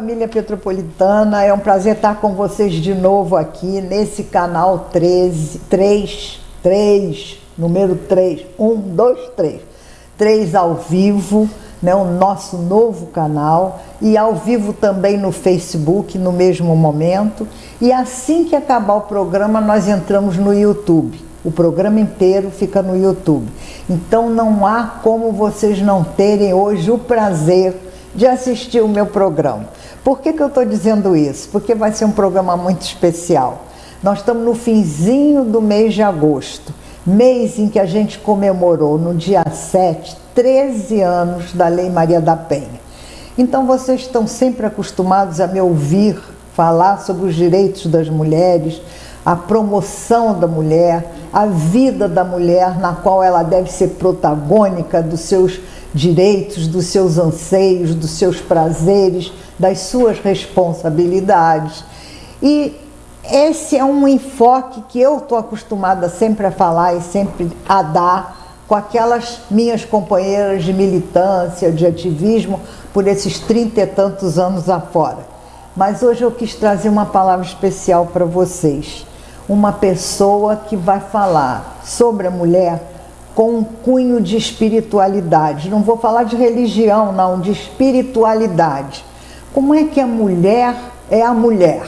família Petropolitana, é um prazer estar com vocês de novo aqui nesse canal 3, número 3, 1, 2, 3 ao vivo, né, o nosso novo canal, e ao vivo também no Facebook no mesmo momento, e assim que acabar o programa nós entramos no YouTube, o programa inteiro fica no YouTube, então não há como vocês não terem hoje o prazer de assistir o meu programa. Por que eu estou dizendo isso? Porque vai ser um programa muito especial. Nós estamos no finzinho do mês de agosto, mês em que a gente comemorou no dia 7, 13 anos da Lei Maria da Penha. Então vocês estão sempre acostumados a me ouvir falar sobre os direitos das mulheres, a promoção da mulher, a vida da mulher na qual ela deve ser protagônica dos seus direitos, dos seus anseios, dos seus prazeres, das suas responsabilidades. E esse é um enfoque que eu estou acostumada sempre a falar e sempre a dar com aquelas minhas companheiras de militância, de ativismo, por esses 30 e tantos anos afora. Mas hoje eu quis trazer uma palavra especial para vocês. Uma pessoa que vai falar sobre a mulher com um cunho de espiritualidade. Não vou falar de religião, não, de espiritualidade. Como é que a mulher é a mulher?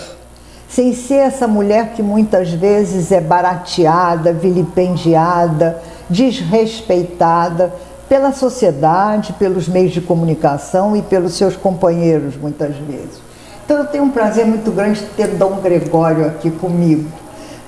Sem ser essa mulher que muitas vezes é barateada, vilipendiada, desrespeitada pela sociedade, pelos meios de comunicação e pelos seus companheiros, muitas vezes. Então eu tenho um prazer muito grande de ter Dom Gregório aqui comigo,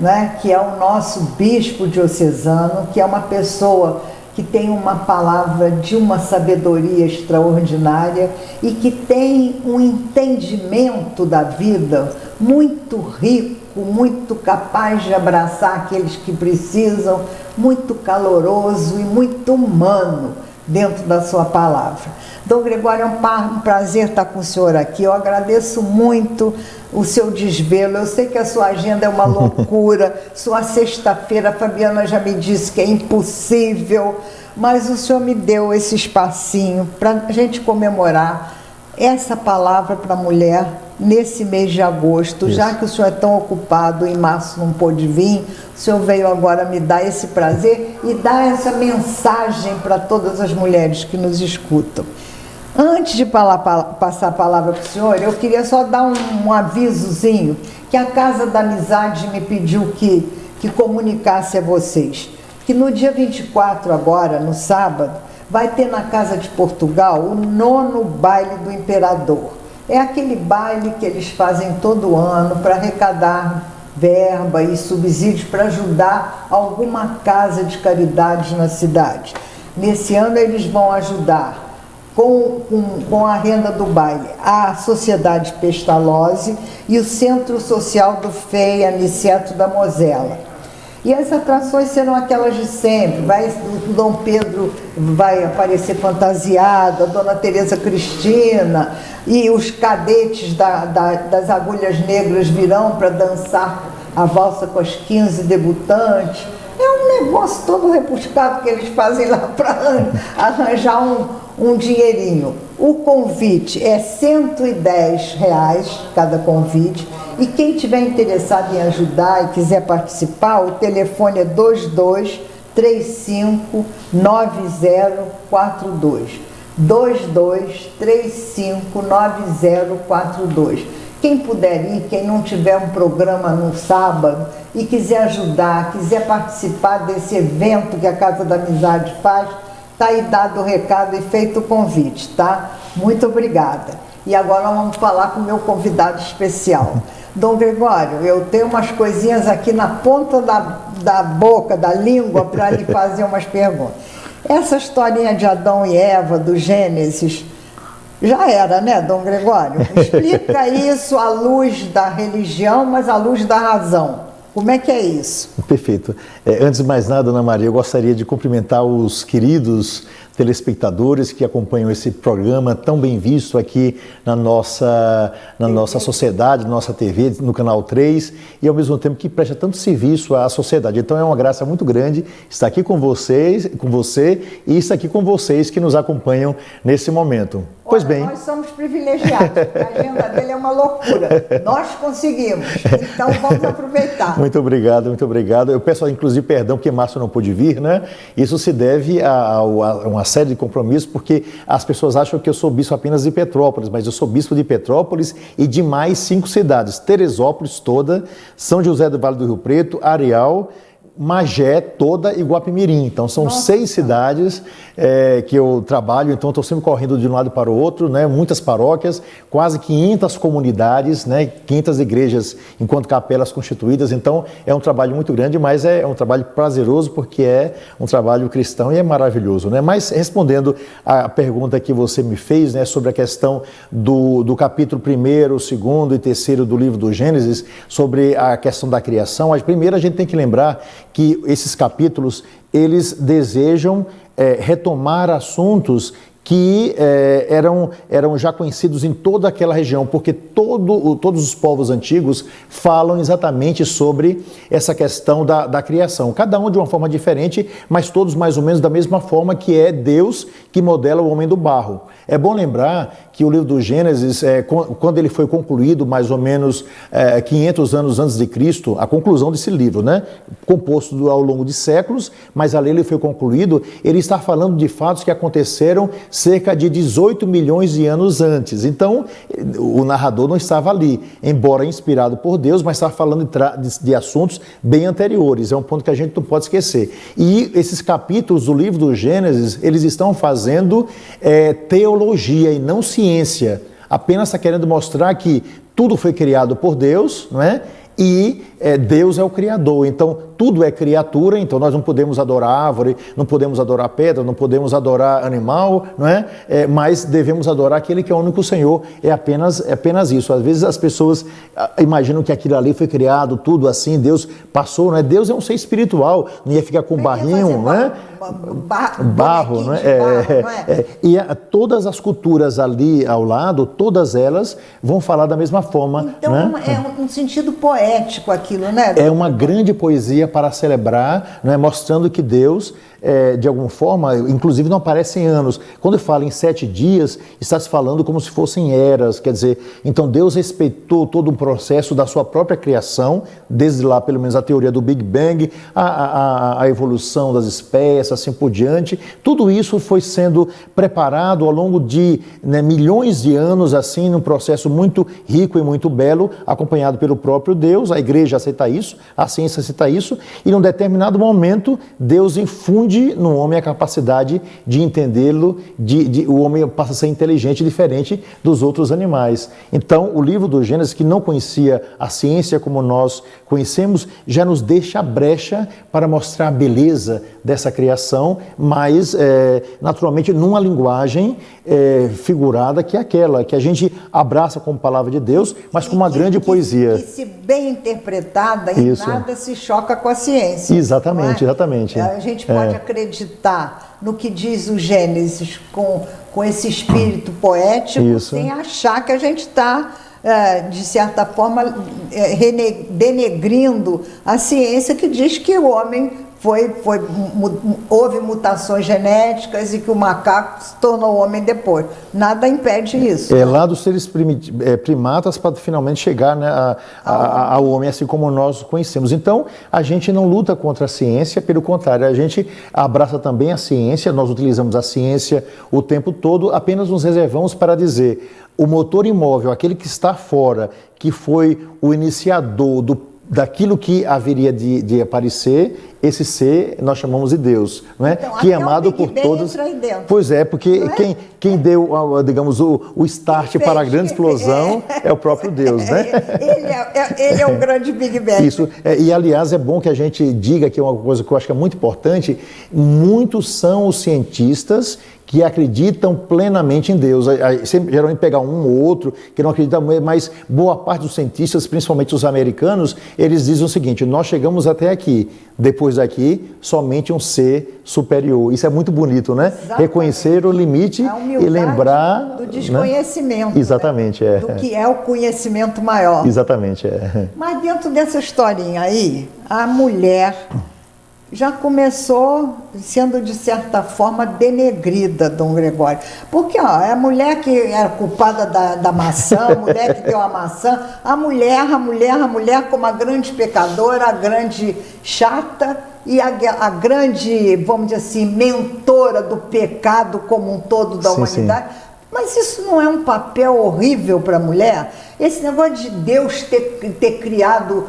né, que é o nosso bispo diocesano, que é uma pessoa que tem uma palavra de uma sabedoria extraordinária e que tem um entendimento da vida muito rico, muito capaz de abraçar aqueles que precisam, muito caloroso e muito humano dentro da sua palavra. Dom Gregório, é um prazer estar com o senhor aqui. Eu agradeço muito o seu desvelo. Eu sei que a sua agenda é uma loucura. Sua sexta-feira, a Fabiana já me disse que é impossível, mas o senhor me deu esse espacinho para a gente comemorar essa palavra para a mulher nesse mês de agosto. Isso. Já que o senhor é tão ocupado, em março não pôde vir, o senhor veio agora me dar esse prazer e dar essa mensagem para todas as mulheres que nos escutam. Antes de passar a palavra para o senhor, eu queria só dar um avisozinho que a Casa da Amizade me pediu que comunicasse a vocês. Que no dia 24 agora, no sábado, vai ter na Casa de Portugal o 9º Baile do Imperador. É aquele baile que eles fazem todo ano para arrecadar verba e subsídios para ajudar alguma casa de caridade na cidade. Nesse ano eles vão ajudar com a renda do baile a Sociedade Pestalozzi e o Centro Social do FEI Aniceto da Mosela. E as atrações serão aquelas de sempre. O Dom Pedro vai aparecer fantasiado, a Dona Teresa Cristina e os cadetes das Agulhas Negras virão para dançar a valsa com as 15 debutantes. É um negócio todo rebuscado que eles fazem lá para arranjar um dinheirinho. O convite é R$110 cada convite, e quem tiver interessado em ajudar e quiser participar, o telefone é 22359042. 22359042. Quem puder ir, quem não tiver um programa no sábado e quiser ajudar, quiser participar desse evento que a Casa da Amizade faz, está aí dado o recado e feito o convite, tá? Muito obrigada. E agora vamos falar com o meu convidado especial. Dom Gregório, eu tenho umas coisinhas aqui na ponta da boca, da língua, para lhe fazer umas perguntas. Essa historinha de Adão e Eva, do Gênesis, já era, né, Dom Gregório? Explica isso à luz da religião, mas à luz da razão. Como é que é isso? Perfeito. Antes de mais nada, Ana Maria, eu gostaria de cumprimentar os queridos telespectadores que acompanham esse programa tão bem visto aqui na nossa sociedade, nossa TV, no Canal 3, e ao mesmo tempo que presta tanto serviço à sociedade. Então é uma graça muito grande estar aqui com vocês, com você, e estar aqui com vocês que nos acompanham nesse momento. Pois bem. Nós somos privilegiados, a agenda dele é uma loucura. Nós conseguimos, então vamos aproveitar. Muito obrigado, muito obrigado. Eu peço, inclusive, perdão porque Márcio não pôde vir, né? Isso se deve a uma série de compromissos, porque as pessoas acham que eu sou bispo apenas de Petrópolis, mas eu sou bispo de Petrópolis e de mais 5 cidades: Teresópolis toda, São José do Vale do Rio Preto, Areal, Magé toda e Guapimirim. Então são 6 cidades que eu trabalho, então estou sempre correndo de um lado para o outro, né? Muitas paróquias, quase 500 comunidades, né? 500 igrejas enquanto capelas constituídas. Então é um trabalho muito grande, mas é um trabalho prazeroso porque é um trabalho cristão e é maravilhoso, né? Mas respondendo à pergunta que você me fez, né, sobre a questão do capítulo 1º, 2º e 3º do livro do Gênesis, sobre a questão da criação, primeiro a gente tem que lembrar que esses capítulos, eles desejam retomar assuntos que eram já conhecidos em toda aquela região, porque todos os povos antigos falam exatamente sobre essa questão da criação, cada um de uma forma diferente, mas todos mais ou menos da mesma forma, que é Deus que modela o homem do barro. É bom lembrar que o livro do Gênesis, quando ele foi concluído, mais ou menos 500 anos antes de Cristo, a conclusão desse livro, né? Composto ao longo de séculos, mas ali ele foi concluído, ele está falando de fatos que aconteceram cerca de 18 milhões de anos antes. Então, o narrador não estava ali, embora inspirado por Deus, mas estava falando de assuntos bem anteriores. É um ponto que a gente não pode esquecer. E esses capítulos do livro do Gênesis, eles estão fazendo teologia e não ciência. Apenas está querendo mostrar que tudo foi criado por Deus, não é? E Deus é o Criador, então tudo é criatura, então nós não podemos adorar árvore, não podemos adorar pedra, não podemos adorar animal, não é? Mas devemos adorar aquele que é o único Senhor, é apenas isso. Às vezes as pessoas imaginam que aquilo ali foi criado, tudo assim, Deus passou, não é? Deus é um ser espiritual, não ia ficar com barrinho, não é? Barro, não é? E todas as culturas ali ao lado, todas elas vão falar da mesma forma. Então né? É um sentido poético aquilo, né? É uma grande poesia para celebrar, né? Mostrando que Deus, de alguma forma, inclusive não aparece em anos. Quando fala em 7 dias, está se falando como se fossem eras, quer dizer, então Deus respeitou todo o processo da sua própria criação, desde lá, pelo menos, a teoria do Big Bang, a evolução das espécies, assim por diante. Tudo isso foi sendo preparado ao longo de milhões de anos, assim, num processo muito rico e muito belo, acompanhado pelo próprio Deus. A igreja aceita isso, a ciência aceita isso, e num determinado momento, Deus infunde no homem a capacidade de entendê-lo, o homem passa a ser inteligente, diferente dos outros animais. Então, o livro do Gênesis, que não conhecia a ciência como nós conhecemos, já nos deixa a brecha para mostrar a beleza dessa criação, mas naturalmente numa linguagem figurada, que é aquela que a gente abraça como palavra de Deus, mas com uma grande poesia. Que, se bem interpretada, em nada se choca com a ciência. Exatamente, exatamente. A gente pode acreditar no que diz o Gênesis com esse espírito poético, sem achar que a gente está, de certa forma, denegrindo a ciência que diz que o homem houve mutações genéticas e que o macaco se tornou homem depois. Nada impede isso. Lá dos seres primatas para finalmente chegar, né, ao homem, assim como nós conhecemos. Então, a gente não luta contra a ciência, pelo contrário, a gente abraça também a ciência, nós utilizamos a ciência o tempo todo, apenas nos reservamos para dizer: o motor imóvel, aquele que está fora, que foi o iniciador daquilo que haveria de aparecer, esse ser nós chamamos de Deus, não é? Então, que é amado por todos. Pois é, porque quem deu, digamos, o start para a grande explosão é o próprio Deus, né? Ele é o grande Big Bang. Isso. E aliás, é bom que a gente diga que é uma coisa que eu acho que é muito importante: muitos são os cientistas que acreditam plenamente em Deus. Sempre, geralmente pega um ou outro que não acredita, mas boa parte dos cientistas, principalmente os americanos, eles dizem o seguinte: nós chegamos até aqui, depois pois aqui somente um ser superior. Isso é muito bonito, né? Exatamente. Reconhecer o limite e lembrar do desconhecimento. Né? Exatamente, né? Do que é o conhecimento maior. Exatamente, é. Mas dentro dessa historinha aí, a mulher já começou sendo, de certa forma, denegrida, Dom Gregório. Porque ó, é a mulher que era culpada da maçã, a mulher que deu a maçã, a mulher como a grande pecadora, a grande chata e a grande, vamos dizer assim, mentora do pecado como um todo da humanidade. Sim. Mas isso não é um papel horrível para a mulher? Esse negócio de Deus ter criado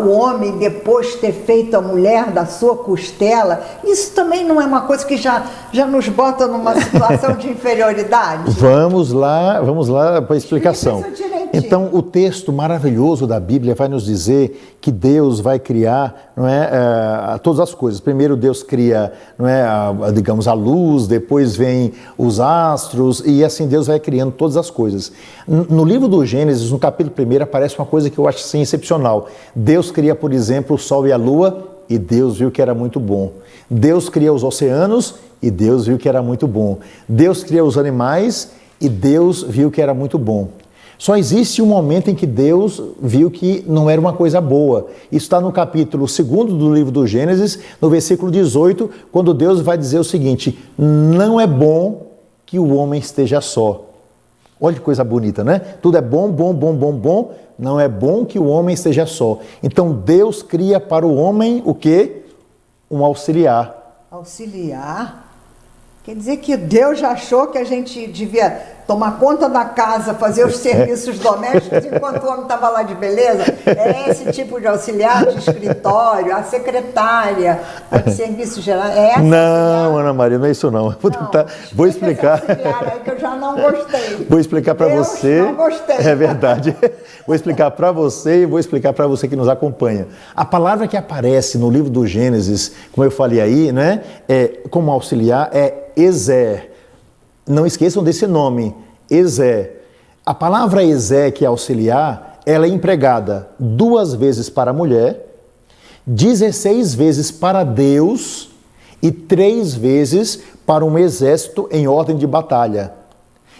o homem e depois ter feito a mulher da sua costela, isso também não é uma coisa que já nos bota numa situação de inferioridade? Vamos lá para a explicação. Então, o texto maravilhoso da Bíblia vai nos dizer que Deus vai criar, não é, todas as coisas. Primeiro Deus cria, não é, digamos, a luz, depois vem os astros, e assim Deus vai criando todas as coisas. No livro do Gênesis, no capítulo 1, aparece uma coisa que eu acho assim, excepcional. Deus cria, por exemplo, o sol e a lua, e Deus viu que era muito bom. Deus cria os oceanos, e Deus viu que era muito bom. Deus cria os animais, e Deus viu que era muito bom. Só existe um momento em que Deus viu que não era uma coisa boa. Isso está no capítulo 2 do livro do Gênesis, no versículo 18, quando Deus vai dizer o seguinte: não é bom que o homem esteja só. Olha que coisa bonita, né? Tudo é bom, bom. Não é bom que o homem esteja só. Então Deus cria para o homem o quê? Um auxiliar. Auxiliar? Quer dizer que Deus já achou que a gente devia tomar conta da casa, fazer os serviços domésticos enquanto o homem estava lá de beleza? É esse tipo de auxiliar de escritório, a secretária, a de serviços gerais? É essa não, auxiliar? Ana Maria, não é isso não. Vou explicar. Esse auxiliar aí que eu já não gostei. Vou explicar para você. Não gostei. É verdade. Vou explicar para você e vou explicar para você que nos acompanha. A palavra que aparece no livro do Gênesis, como eu falei aí, né, como auxiliar, é Ezer. Não esqueçam desse nome, Ezer. A palavra Ezer, que é auxiliar, ela é empregada 2 vezes para a mulher, 16 vezes para Deus e 3 vezes para um exército em ordem de batalha.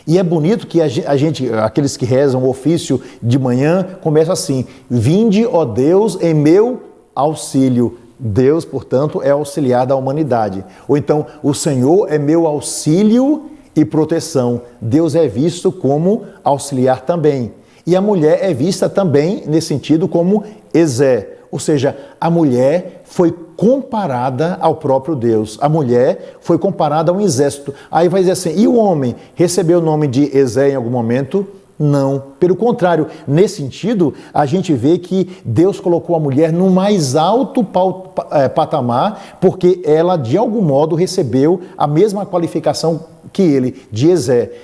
E é bonito que a gente, aqueles que rezam o ofício de manhã, começam assim: vinde, ó Deus, em meu auxílio. Deus, portanto, é auxiliar da humanidade. Ou então, o Senhor é meu auxílio e proteção. Deus é visto como auxiliar também. E a mulher é vista também, nesse sentido, como Ezer. Ou seja, a mulher foi comparada ao próprio Deus. A mulher foi comparada a um exército. Aí vai dizer assim: e o homem recebeu o nome de Ezer em algum momento? Não. Pelo contrário, nesse sentido, a gente vê que Deus colocou a mulher no mais alto patamar, porque ela, de algum modo, recebeu a mesma qualificação que ele, de Ezer.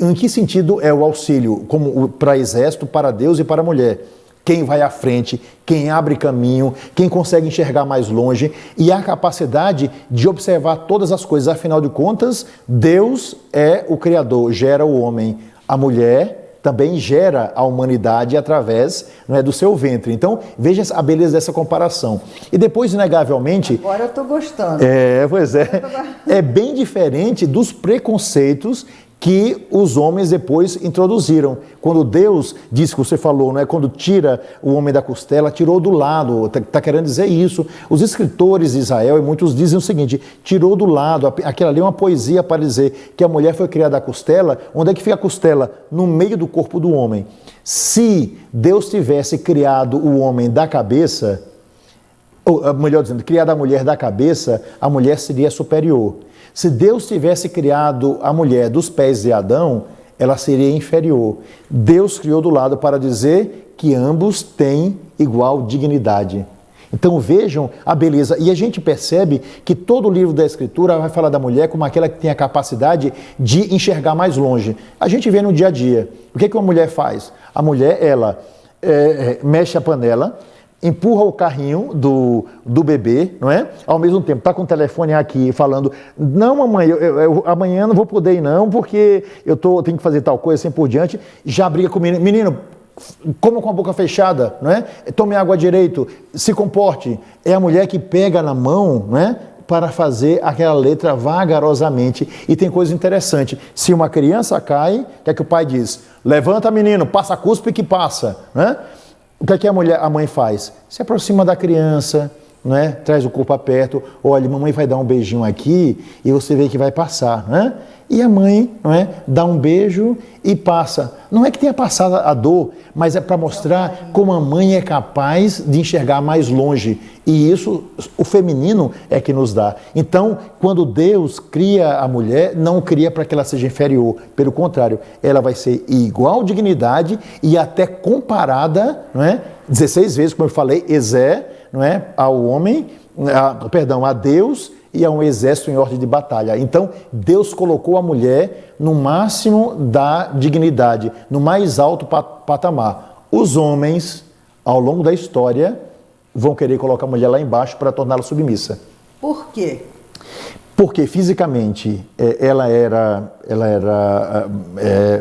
Em que sentido é o auxílio? Como para exército, para Deus e para a mulher. Quem vai à frente, quem abre caminho, quem consegue enxergar mais longe e a capacidade de observar todas as coisas. Afinal de contas, Deus é o Criador, gera o homem. A mulher também gera a humanidade através, não é, do seu ventre. Então, veja a beleza dessa comparação. E depois, inegavelmente... Agora eu estou gostando. Pois é. É bem diferente dos preconceitos que os homens depois introduziram. Quando Deus diz que você falou, não é? Quando tira o homem da costela, tirou do lado, está querendo dizer isso. Os escritores de Israel, e muitos dizem o seguinte: tirou do lado, aquilo ali é uma poesia para dizer que a mulher foi criada da costela. Onde é que fica a costela? No meio do corpo do homem. Se Deus tivesse criado o homem da cabeça, ou melhor dizendo, criado a mulher da cabeça, a mulher seria superior. Se Deus tivesse criado a mulher dos pés de Adão, ela seria inferior. Deus criou do lado para dizer que ambos têm igual dignidade. Então vejam a beleza. E a gente percebe que todo o livro da Escritura vai falar da mulher como aquela que tem a capacidade de enxergar mais longe. A gente vê no dia a dia. O que uma mulher faz? A mulher, ela mexe a panela, empurra o carrinho do bebê, não é? Ao mesmo tempo, está com o telefone aqui falando: não, mamãe, eu amanhã não vou poder ir não, porque tenho que fazer tal coisa, assim por diante. Já briga com o menino: menino, coma com a boca fechada, não é? Tome água direito, se comporte. É a mulher que pega na mão, não é? Para fazer aquela letra vagarosamente. E tem coisa interessante. Se uma criança cai, o que é que o pai diz? Levanta, menino, passa cuspe que passa. Né? O que é que a mãe faz? Se aproxima da criança, né? Traz o corpo perto. Olha, mamãe vai dar um beijinho aqui e você vê que vai passar. Né? E a mãe, não é, dá um beijo e passa. Não é que tenha passado a dor, mas é para mostrar como a mãe é capaz de enxergar mais longe. E isso, o feminino é que nos dá. Então, quando Deus cria a mulher, não cria para que ela seja inferior. Pelo contrário, ela vai ser igual dignidade e até comparada, não é? 16 vezes, como eu falei, não é? Ao homem, a Deus e a um exército em ordem de batalha. Então, Deus colocou a mulher no máximo da dignidade, no mais alto patamar. Os homens, ao longo da história, vão querer colocar a mulher lá embaixo para torná-la submissa. Por quê? Porque fisicamente ela era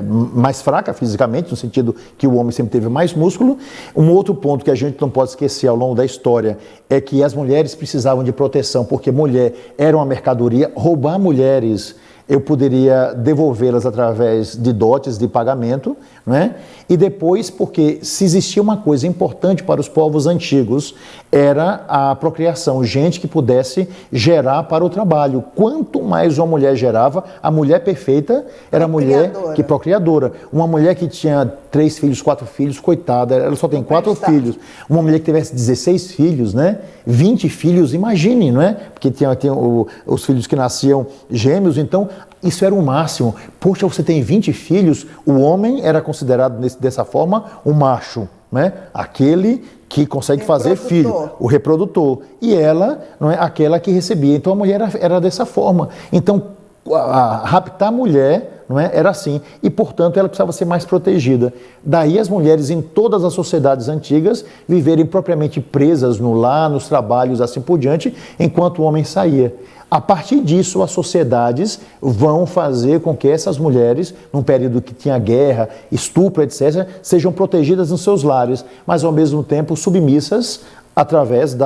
mais fraca fisicamente, no sentido que o homem sempre teve mais músculo. Um outro ponto que a gente não pode esquecer ao longo da história é que as mulheres precisavam de proteção, porque mulher era uma mercadoria. Roubar mulheres, eu poderia devolvê-las através de dotes de pagamento, né? E depois, porque se existia uma coisa importante para os povos antigos, era a procriação, gente que pudesse gerar para o trabalho. Quanto mais uma mulher gerava, a mulher perfeita era a mulher que procriadora. Uma mulher que tinha 3 filhos, 4 filhos, coitada, ela só tem 4 filhos. Uma mulher que tivesse 16 filhos, né? 20 filhos, imagine, não é? Porque tinha os filhos que nasciam gêmeos, então isso era o máximo. Poxa, você tem 20 filhos, o homem era considerado dessa forma um macho, né? Aquele que consegue fazer filho, o reprodutor. E ela, não é, aquela que recebia. Então a mulher era dessa forma. Então, raptar a mulher, não é, era assim. E, portanto, ela precisava ser mais protegida. Daí as mulheres em todas as sociedades antigas viverem propriamente presas no lar, nos trabalhos, assim por diante, enquanto o homem saía. A partir disso, as sociedades vão fazer com que essas mulheres, num período que tinha guerra, estupro, etc., sejam protegidas nos seus lares, mas ao mesmo tempo submissas através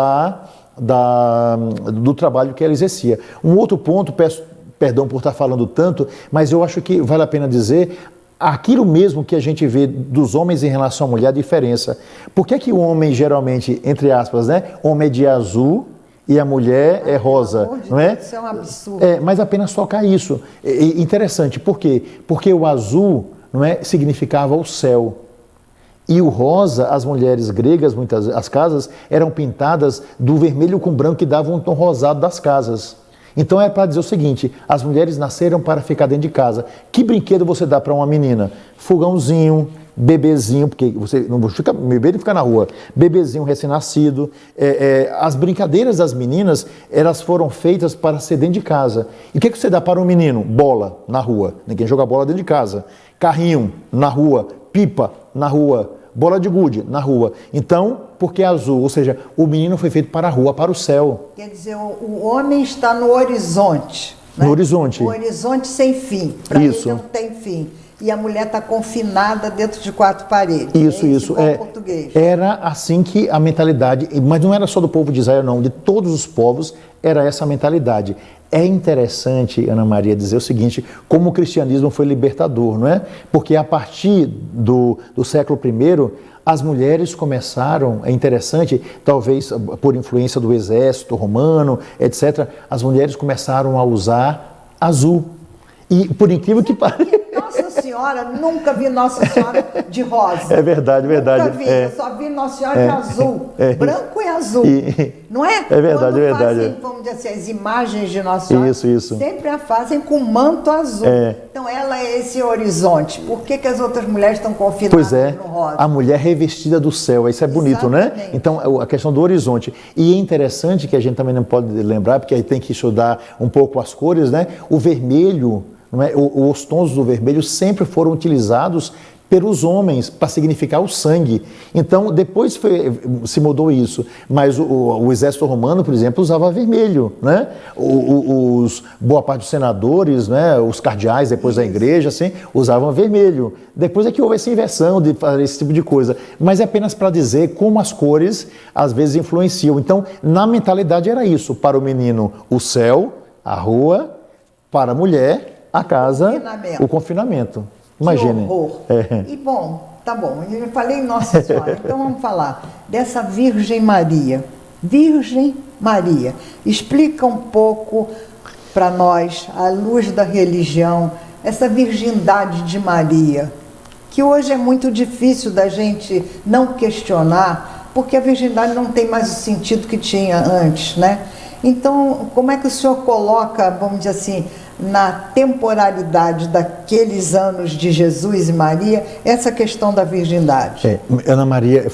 do trabalho que ela exercia. Um outro ponto, peço perdão por estar falando tanto, mas eu acho que vale a pena dizer aquilo mesmo que a gente vê dos homens em relação à mulher, a diferença. Por que que o homem geralmente, entre aspas, né, homem é de azul e a mulher é rosa, não é? Isso é um absurdo. Mas apenas tocar isso. Interessante, por quê? Porque o azul, não é, significava o céu. E o rosa, as mulheres gregas, as casas, eram pintadas do vermelho com branco que davam um tom rosado das casas. Então é para dizer o seguinte, as mulheres nasceram para ficar dentro de casa. Que brinquedo você dá para uma menina? Fogãozinho, bebezinho, porque você não fica bebê de ficar na rua, bebezinho recém-nascido. As brincadeiras das meninas, elas foram feitas para ser dentro de casa. E o que você dá para um menino? Bola na rua. Ninguém joga bola dentro de casa. Carrinho na rua, pipa na rua, bola de gude na rua. Então, porque é azul, ou seja, o menino foi feito para a rua, para o céu. Quer dizer, o homem está no horizonte. Né? No horizonte. O horizonte sem fim. Para ele não tem fim. E a mulher está confinada dentro de 4 paredes. Isso. Português. Era assim que a mentalidade, mas não era só do povo de Israel, não, de todos os povos era essa mentalidade. É interessante, Ana Maria, dizer o seguinte, como o cristianismo foi libertador, não é? Porque a partir do século I, as mulheres começaram, é interessante, talvez por influência do exército romano, etc., as mulheres começaram a usar azul. E por incrível que pareça... Nossa Senhora, nunca vi Nossa Senhora de rosa. É verdade. Nunca vi, eu só vi Nossa Senhora de azul, branco e azul. Não é? É verdade, quando fazem, vamos dizer assim, as imagens de Nossa Senhora, isso. sempre a fazem com manto azul. Então ela é esse horizonte. Por que as outras mulheres estão confinadas no rosa? A mulher revestida do céu, isso é bonito, exatamente, né? Então, a questão do horizonte. E é interessante que a gente também não pode lembrar, porque aí tem que estudar um pouco as cores, né? O vermelho, não é? Os tons do vermelho sempre foram utilizados pelos homens, para significar o sangue. Então, depois se mudou isso. Mas o exército romano, por exemplo, usava vermelho, né? Boa parte dos senadores, né? Os cardeais, depois da igreja, assim, usavam vermelho. Depois é que houve essa inversão de fazer esse tipo de coisa. Mas é apenas para dizer como as cores, às vezes, influenciam. Então, na mentalidade era isso. Para o menino, o céu, a rua. Para a mulher, a casa, o confinamento. Imagine. Que horror. E bom, tá bom, eu falei Nossa Senhora, então vamos falar dessa Virgem Maria. Virgem Maria, explica um pouco para nós, à luz da religião, essa virgindade de Maria, que hoje é muito difícil da gente não questionar, porque a virgindade não tem mais o sentido que tinha antes, né? Então, como é que o senhor coloca, vamos dizer assim, na temporalidade daqueles anos de Jesus e Maria, essa questão da virgindade? Ana Maria,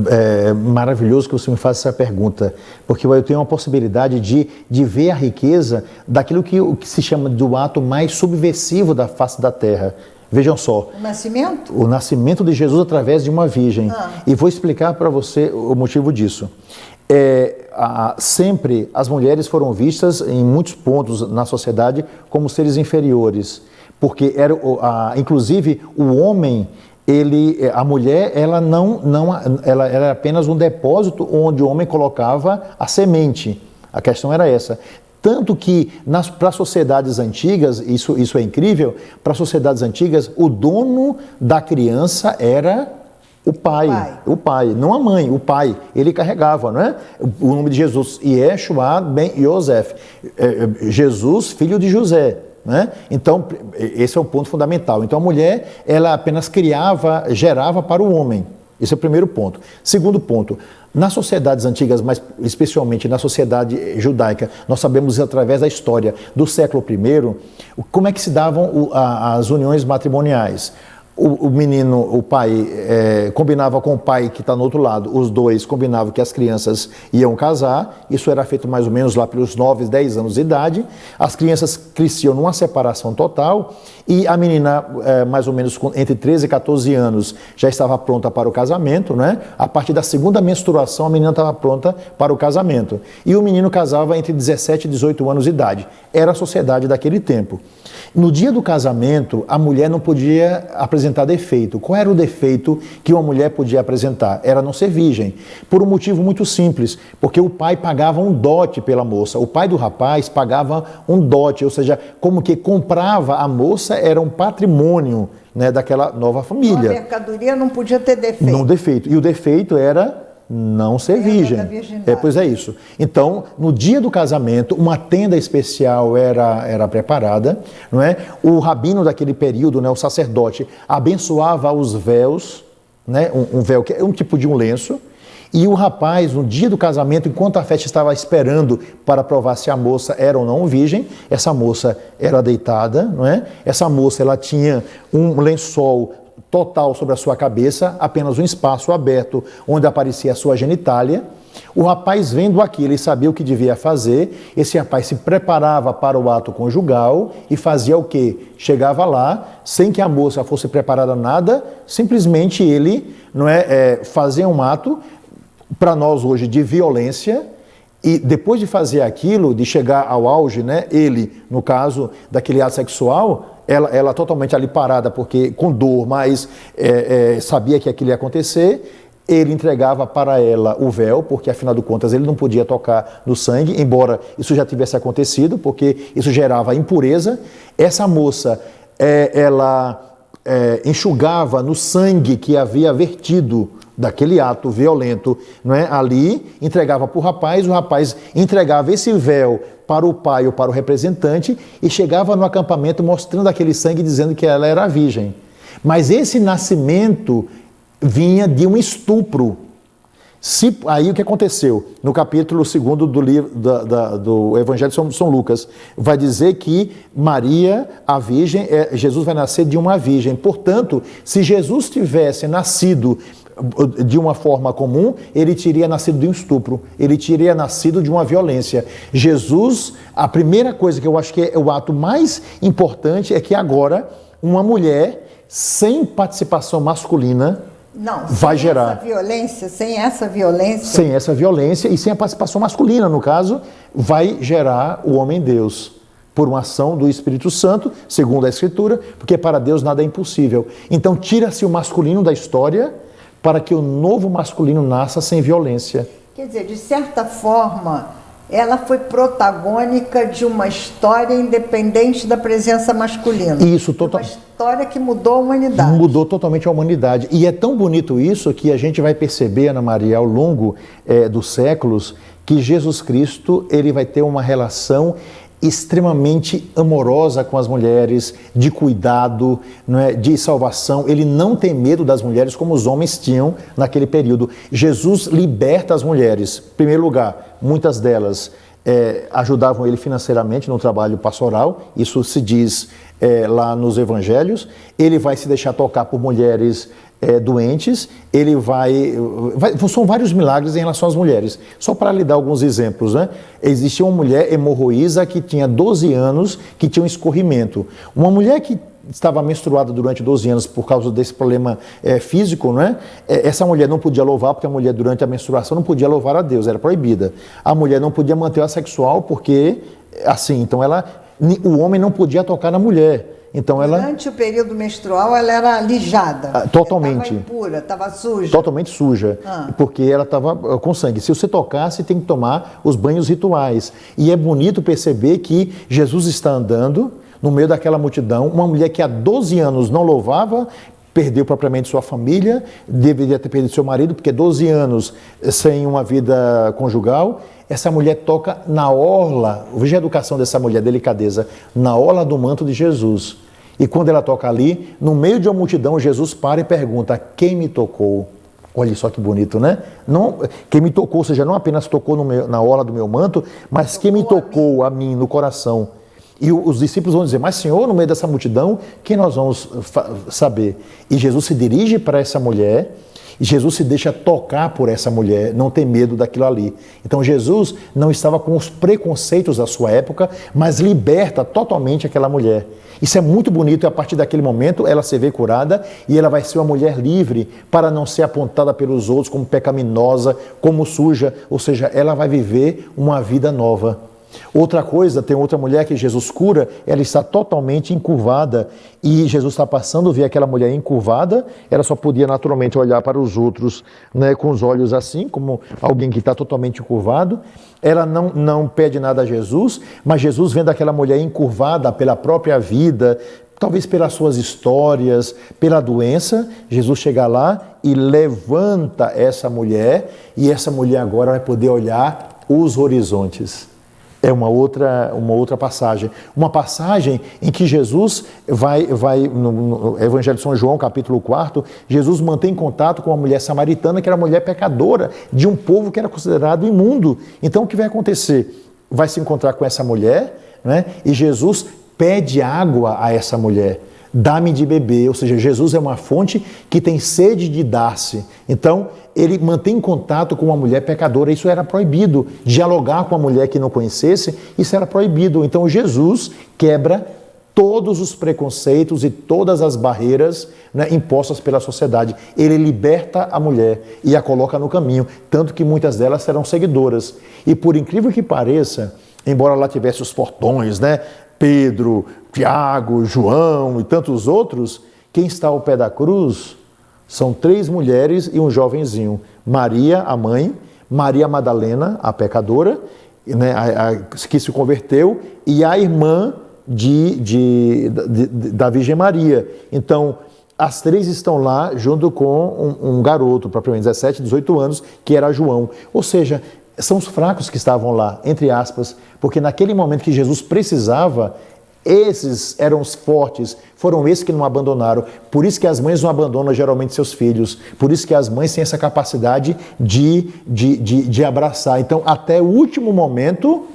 é maravilhoso que você me faça essa pergunta, porque eu tenho uma possibilidade de ver a riqueza daquilo que se chama do ato mais subversivo da face da terra. Vejam só. O nascimento? O nascimento de Jesus através de uma virgem. E vou explicar para você o motivo disso. Sempre as mulheres foram vistas em muitos pontos na sociedade como seres inferiores, porque inclusive o homem, a mulher, ela era apenas um depósito onde o homem colocava a semente. A questão era essa. Tanto que para as sociedades antigas, isso é incrível, para as sociedades antigas, o dono da criança era o pai, não a mãe, o pai. Ele carregava, não é? O nome de Jesus, Yeshua ben Yosef, Jesus, filho de José. Né? Então, esse é um ponto fundamental. Então, a mulher, ela apenas gerava para o homem. Esse é o primeiro ponto. Segundo ponto, nas sociedades antigas, mas especialmente na sociedade judaica, nós sabemos através da história do século I, como é que se davam as uniões matrimoniais. O menino, o pai, combinava com o pai que está no outro lado, os dois combinavam que as crianças iam casar, isso era feito mais ou menos lá pelos 9, 10 anos de idade, as crianças cresciam numa separação total e a menina, mais ou menos entre 13 e 14 anos, já estava pronta para o casamento, né? A partir da segunda menstruação, a menina estava pronta para o casamento. E o menino casava entre 17 e 18 anos de idade. Era a sociedade daquele tempo. No dia do casamento, a mulher não podia apresentar defeito. Qual era o defeito que uma mulher podia apresentar? Era não ser virgem. Por um motivo muito simples, porque o pai pagava um dote pela moça. O pai do rapaz pagava um dote, ou seja, como que comprava a moça, era um patrimônio, né, daquela nova família. A mercadoria não podia ter defeito. Não defeito. E o defeito era não ser virgem. Pois é isso. Então, no dia do casamento, uma tenda especial era preparada, não é? O rabino daquele período, né, o sacerdote, abençoava os véus, né, um véu que é um tipo de um lenço, e o rapaz, no dia do casamento, enquanto a festa estava esperando para provar se a moça era ou não virgem, essa moça era deitada, não é? Essa moça, ela tinha um lençol total sobre a sua cabeça, apenas um espaço aberto onde aparecia a sua genitália. O rapaz, vendo aquilo, ele sabia o que devia fazer. Esse rapaz se preparava para o ato conjugal e fazia o quê? Chegava lá, sem que a moça fosse preparada nada, simplesmente ele fazia um ato, para nós hoje, de violência. E depois de fazer aquilo, de chegar ao auge, né, ele, no caso daquele ato sexual, ela totalmente ali parada, porque com dor, mas sabia que aquilo ia acontecer, ele entregava para ela o véu, porque afinal de contas ele não podia tocar no sangue, embora isso já tivesse acontecido, porque isso gerava impureza. Essa moça, ela enxugava no sangue que havia vertido daquele ato violento, não é? Ali, entregava para o rapaz entregava esse véu para o pai ou para o representante e chegava no acampamento mostrando aquele sangue, dizendo que ela era virgem. Mas esse nascimento vinha de um estupro. Aí o que aconteceu? No capítulo 2 do livro do Evangelho de São Lucas, vai dizer que Maria, a virgem, Jesus vai nascer de uma virgem. Portanto, se Jesus tivesse nascido de uma forma comum, ele teria nascido de um estupro, ele teria nascido de uma violência. Jesus, a primeira coisa que eu acho que é o ato mais importante é que agora uma mulher sem participação masculina, Não, vai gerar. Sem essa violência. Sem essa violência e sem a participação masculina, no caso, vai gerar o homem-deus. Por uma ação do Espírito Santo, segundo a Escritura, porque para Deus nada é impossível. Então tira-se o masculino da história para que o novo masculino nasça sem violência. Quer dizer, de certa forma, ela foi protagônica de uma história independente da presença masculina. Isso, uma história que mudou a humanidade. Mudou totalmente a humanidade. E é tão bonito isso que a gente vai perceber, Ana Maria, ao longo dos séculos, que Jesus Cristo ele vai ter uma relação extremamente amorosa com as mulheres, de cuidado, não é, de salvação. Ele não tem medo das mulheres como os homens tinham naquele período. Jesus liberta as mulheres. Em primeiro lugar, muitas delas ajudavam ele financeiramente no trabalho pastoral, isso se diz lá nos evangelhos. Ele vai se deixar tocar por mulheres doentes, ele são vários milagres em relação às mulheres. Só para lhe dar alguns exemplos, né? Existia uma mulher hemorroísa que tinha 12 anos, que tinha um escorrimento. Uma mulher que estava menstruada durante 12 anos por causa desse problema físico, né? Essa mulher não podia louvar, porque a mulher durante a menstruação não podia louvar a Deus, era proibida. A mulher não podia manter a sexual, porque assim, então o homem não podia tocar na mulher. Então durante o período menstrual ela era lijada. Totalmente. Estava impura, estava suja. Totalmente suja, porque ela estava com sangue. Se você tocasse, tem que tomar os banhos rituais. E é bonito perceber que Jesus está andando no meio daquela multidão, uma mulher que há 12 anos não louvava, perdeu propriamente sua família, deveria ter perdido seu marido, porque 12 anos sem uma vida conjugal. Essa mulher toca na orla, veja a educação dessa mulher, delicadeza, na orla do manto de Jesus. E quando ela toca ali, no meio de uma multidão, Jesus para e pergunta: quem me tocou? Olha só que bonito, né? Não, quem me tocou, ou seja, não apenas tocou na orla do meu manto, mas quem me tocou a mim, no coração. E os discípulos vão dizer: mas Senhor, no meio dessa multidão, quem nós vamos saber? E Jesus se dirige para essa mulher, e Jesus se deixa tocar por essa mulher, não tem medo daquilo ali. Então Jesus não estava com os preconceitos da sua época, mas liberta totalmente aquela mulher. Isso é muito bonito, e a partir daquele momento ela se vê curada e ela vai ser uma mulher livre para não ser apontada pelos outros como pecaminosa, como suja, ou seja, ela vai viver uma vida nova. Outra coisa, tem outra mulher que Jesus cura, ela está totalmente encurvada e Jesus está passando, vê aquela mulher encurvada, ela só podia naturalmente olhar para os outros, né, com os olhos assim, como alguém que está totalmente encurvado. Ela não pede nada a Jesus, mas Jesus vendo aquela mulher encurvada pela própria vida, talvez pelas suas histórias, pela doença, Jesus chega lá e levanta essa mulher, e essa mulher agora vai poder olhar os horizontes. É uma outra passagem. Uma passagem em que Jesus vai no Evangelho de São João, capítulo 4, Jesus mantém contato com uma mulher samaritana, que era uma mulher pecadora, de um povo que era considerado imundo. Então o que vai acontecer? Vai se encontrar com essa mulher, né? E Jesus pede água a essa mulher. Dá-me de beber, ou seja, Jesus é uma fonte que tem sede de dar-se. Então, ele mantém contato com uma mulher pecadora, isso era proibido. Dialogar com uma mulher que não conhecesse, isso era proibido. Então, Jesus quebra todos os preconceitos e todas as barreiras, né, impostas pela sociedade. Ele liberta a mulher e a coloca no caminho, tanto que muitas delas serão seguidoras. E por incrível que pareça, embora lá tivesse os portões, né, Pedro, Tiago, João e tantos outros, quem está ao pé da cruz são 3 mulheres e um jovenzinho. Maria, a mãe, Maria Madalena, a pecadora, né, que se converteu, e a irmã da Virgem Maria. Então, as 3 estão lá junto com um garoto, propriamente 17, 18 anos, que era João. Ou seja, são os fracos que estavam lá, entre aspas, porque naquele momento que Jesus precisava, esses eram os fortes, foram esses que não abandonaram. Por isso que as mães não abandonam geralmente seus filhos, por isso que as mães têm essa capacidade de abraçar. Então, até o último momento,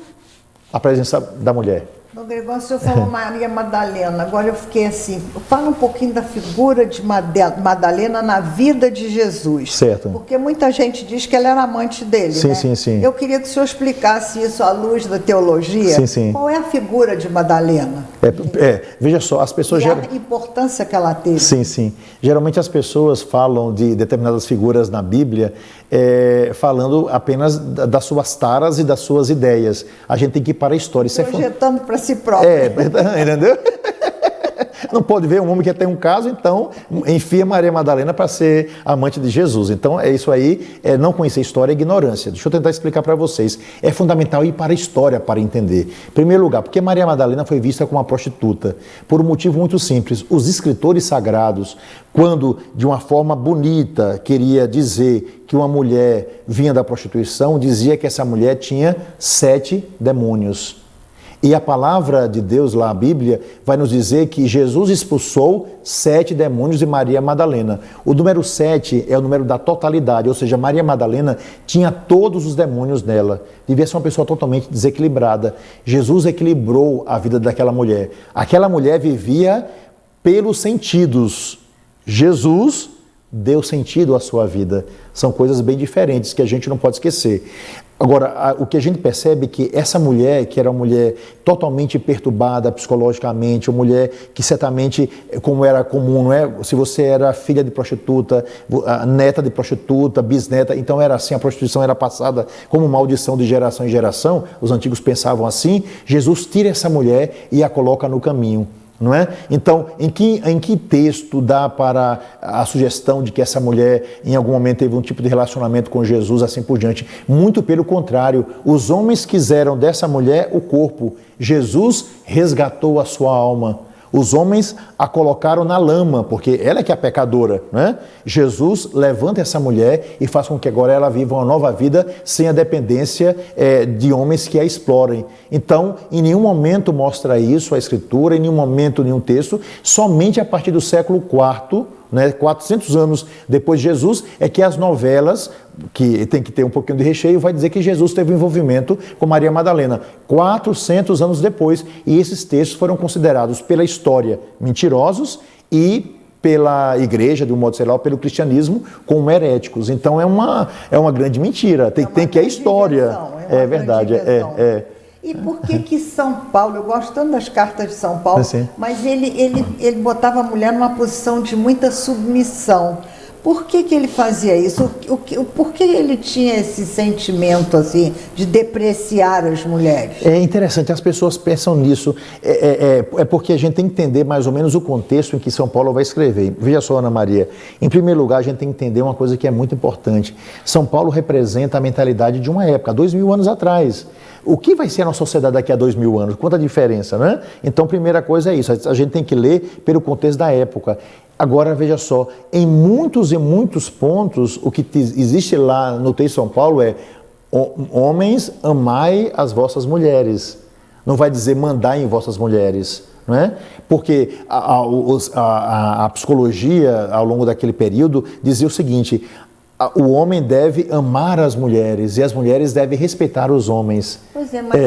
a presença da mulher. Ô Gregório, o senhor falou Maria Madalena, agora eu fiquei assim, fala um pouquinho da figura de Madalena na vida de Jesus. Certo. Porque muita gente diz que ela era amante dele, sim, né? Sim, sim. Eu queria que o senhor explicasse isso à luz da teologia. Sim, sim. Qual é a figura de Madalena? Veja só, as pessoas... E a importância que ela teve. Sim, sim. Geralmente as pessoas falam de determinadas figuras na Bíblia falando apenas das suas taras e das suas ideias. A gente tem que ir para a história. Isso projetando para si próprio. Entendeu? Não pode ver um homem que tem um caso, então enfia Maria Madalena para ser amante de Jesus. Então isso aí, não conhecer a história é ignorância. Deixa eu tentar explicar para vocês. É fundamental ir para a história para entender. Em primeiro lugar, porque Maria Madalena foi vista como uma prostituta? Por um motivo muito simples. Os escritores sagrados, quando de uma forma bonita queria dizer que uma mulher vinha da prostituição, dizia que essa mulher tinha 7 demônios. E a palavra de Deus lá, a Bíblia, vai nos dizer que Jesus expulsou 7 demônios de Maria Madalena. O número 7 é o número da totalidade, ou seja, Maria Madalena tinha todos os demônios nela. Devia ser uma pessoa totalmente desequilibrada. Jesus equilibrou a vida daquela mulher. Aquela mulher vivia pelos sentidos. Jesus deu sentido à sua vida. São coisas bem diferentes que a gente não pode esquecer. Agora, o que a gente percebe é que essa mulher, que era uma mulher totalmente perturbada psicologicamente, uma mulher que certamente, como era comum, não é? Se você era filha de prostituta, neta de prostituta, bisneta, então era assim, a prostituição era passada como maldição de geração em geração, os antigos pensavam assim, Jesus tira essa mulher e a coloca no caminho. Não é? Então, em que texto dá para a sugestão de que essa mulher em algum momento teve um tipo de relacionamento com Jesus, assim por diante? Muito pelo contrário, os homens quiseram dessa mulher o corpo. Jesus resgatou a sua alma. Os homens a colocaram na lama, porque ela é que é a pecadora, né? Jesus levanta essa mulher e faz com que agora ela viva uma nova vida sem a dependência de homens que a explorem. Então, em nenhum momento mostra isso a Escritura, em nenhum momento, nenhum texto, somente a partir do século IV, né, 400 anos depois de Jesus, é que as novelas, que tem que ter um pouquinho de recheio, vai dizer que Jesus teve um envolvimento com Maria Madalena. 400 anos depois, e esses textos foram considerados pela história mentirosos e pela igreja, de um modo geral, pelo cristianismo, como heréticos. Então é uma grande mentira, tem que a história. É verdade, E por que São Paulo, eu gosto tanto das cartas de São Paulo, mas ele botava a mulher numa posição de muita submissão. Por que ele fazia isso? Por que ele tinha esse sentimento assim, de depreciar as mulheres? É interessante, as pessoas pensam nisso. É porque a gente tem que entender mais ou menos o contexto em que São Paulo vai escrever. Veja só, Ana Maria, em primeiro lugar a gente tem que entender uma coisa que é muito importante. São Paulo representa a mentalidade de uma época, 2000 anos atrás. O que vai ser a nossa sociedade daqui a 2000 anos? Quanta diferença, né? Então, primeira coisa é isso, a gente tem que ler pelo contexto da época. Agora, veja só, em muitos e muitos pontos, o que existe lá no texto de São Paulo é: homens, amai as vossas mulheres. Não vai dizer mandai em vossas mulheres, não é? Porque a psicologia, ao longo daquele período, dizia o seguinte: o homem deve amar as mulheres e as mulheres devem respeitar os homens. Pois é, mas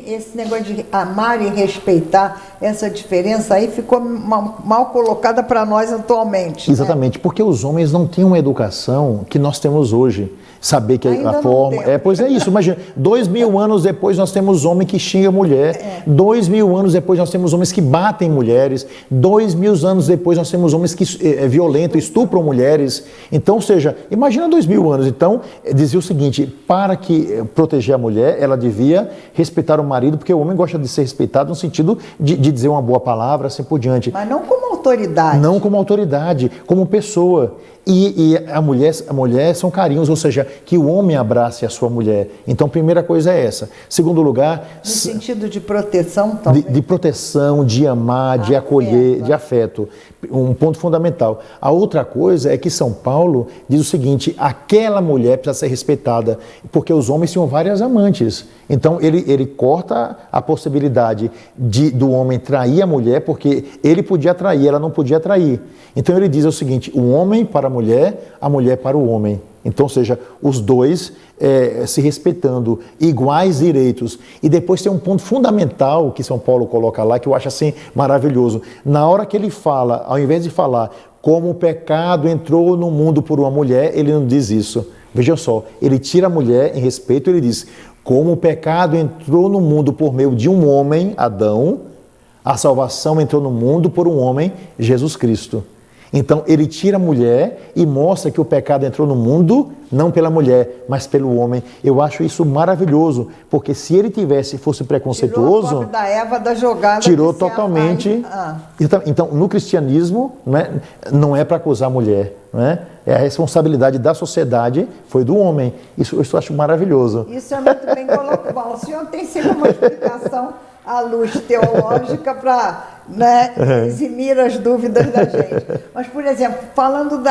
esse negócio de amar e respeitar, essa diferença aí ficou mal colocada para nós atualmente. Exatamente, né? Porque os homens não têm uma educação que nós temos hoje. Saber que ainda a forma... Pois é isso, imagina, 2000 anos depois nós temos homem que xinga mulher, 2000 anos depois nós temos homens que batem mulheres, 2000 anos depois nós temos homens que violentam, estupram mulheres. Então, ou seja, imagina 2000 anos. Então, dizia o seguinte: para que proteger a mulher, ela devia respeitar o marido, porque o homem gosta de ser respeitado no sentido de dizer uma boa palavra, assim por diante. Mas não como autoridade. Não como autoridade, como pessoa. E a mulher são carinhos, ou seja, que o homem abrace a sua mulher. Então, primeira coisa é essa. Segundo lugar... No sentido de proteção também. De proteção, de amar, de acolher, de afeto. Um ponto fundamental. A outra coisa é que São Paulo diz o seguinte: aquela mulher precisa ser respeitada, porque os homens tinham várias amantes. Então, ele corta a possibilidade do homem trair a mulher, porque ele podia trair, ela não podia trair. Então, ele diz o seguinte: o homem, para a mulher para o homem. Então, ou seja, os dois se respeitando, iguais direitos. E depois tem um ponto fundamental que São Paulo coloca lá, que eu acho assim maravilhoso. Na hora que ele fala, ao invés de falar como o pecado entrou no mundo por uma mulher, ele não diz isso. Vejam só, ele tira a mulher em respeito, ele diz, como o pecado entrou no mundo por meio de um homem, Adão, a salvação entrou no mundo por um homem, Jesus Cristo. Então, ele tira a mulher e mostra que o pecado entrou no mundo, não pela mulher, mas pelo homem. Eu acho isso maravilhoso, porque se ele fosse preconceituoso... Tirou a pobre da Eva da jogada. Tirou totalmente. Então, no cristianismo, não é para acusar a mulher, a responsabilidade da sociedade foi do homem. Isso eu acho maravilhoso. Isso é muito bem colocado. Bom, o senhor tem sempre uma explicação à luz teológica para eximir as dúvidas da gente. Mas, por exemplo, falando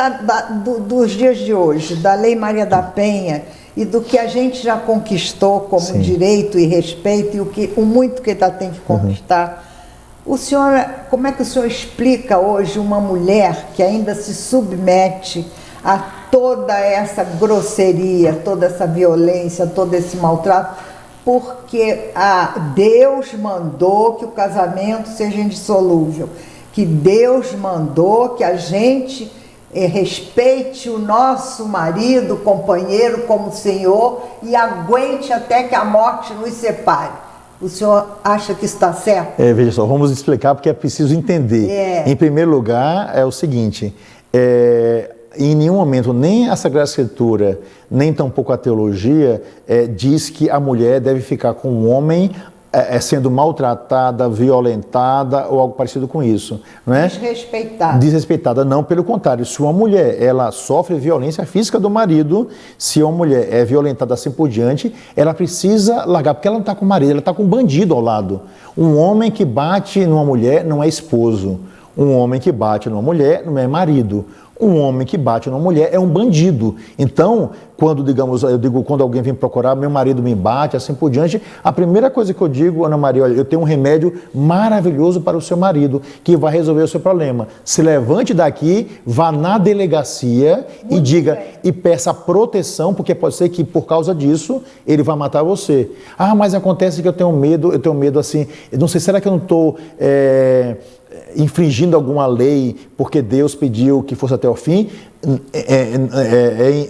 dos dias de hoje, da Lei Maria da Penha e do que a gente já conquistou como direito e respeito e o muito que ainda tem que conquistar, como é que o senhor explica hoje uma mulher que ainda se submete a toda essa grosseria, toda essa violência, todo esse maltrato, porque Deus mandou que o casamento seja indissolúvel, que Deus mandou que a gente respeite o nosso marido, companheiro como Senhor e aguente até que a morte nos separe. O senhor acha que está certo? Veja só, vamos explicar porque é preciso entender. Em primeiro lugar, é o seguinte, em nenhum momento, nem a Sagrada Escritura, nem tampouco a teologia, diz que a mulher deve ficar com o homem sendo maltratada, violentada ou algo parecido com isso. Desrespeitada. Desrespeitada, não, pelo contrário. Se uma mulher ela sofre violência física do marido, se uma mulher é violentada assim por diante, ela precisa largar, porque ela não está com o marido, ela está com um bandido ao lado. Um homem que bate numa mulher não é esposo. Um homem que bate numa mulher não é marido. Um homem que bate numa mulher é um bandido. Então, quando alguém vem procurar, meu marido me bate, assim por diante, a primeira coisa que eu digo, Ana Maria, olha, eu tenho um remédio maravilhoso para o seu marido, que vai resolver o seu problema. Se levante daqui, vá na delegacia e diga, e peça proteção, porque pode ser que por causa disso ele vai matar você. Mas acontece que eu tenho medo assim, não sei, será que eu não estou infringindo alguma lei porque Deus pediu que fosse até o fim?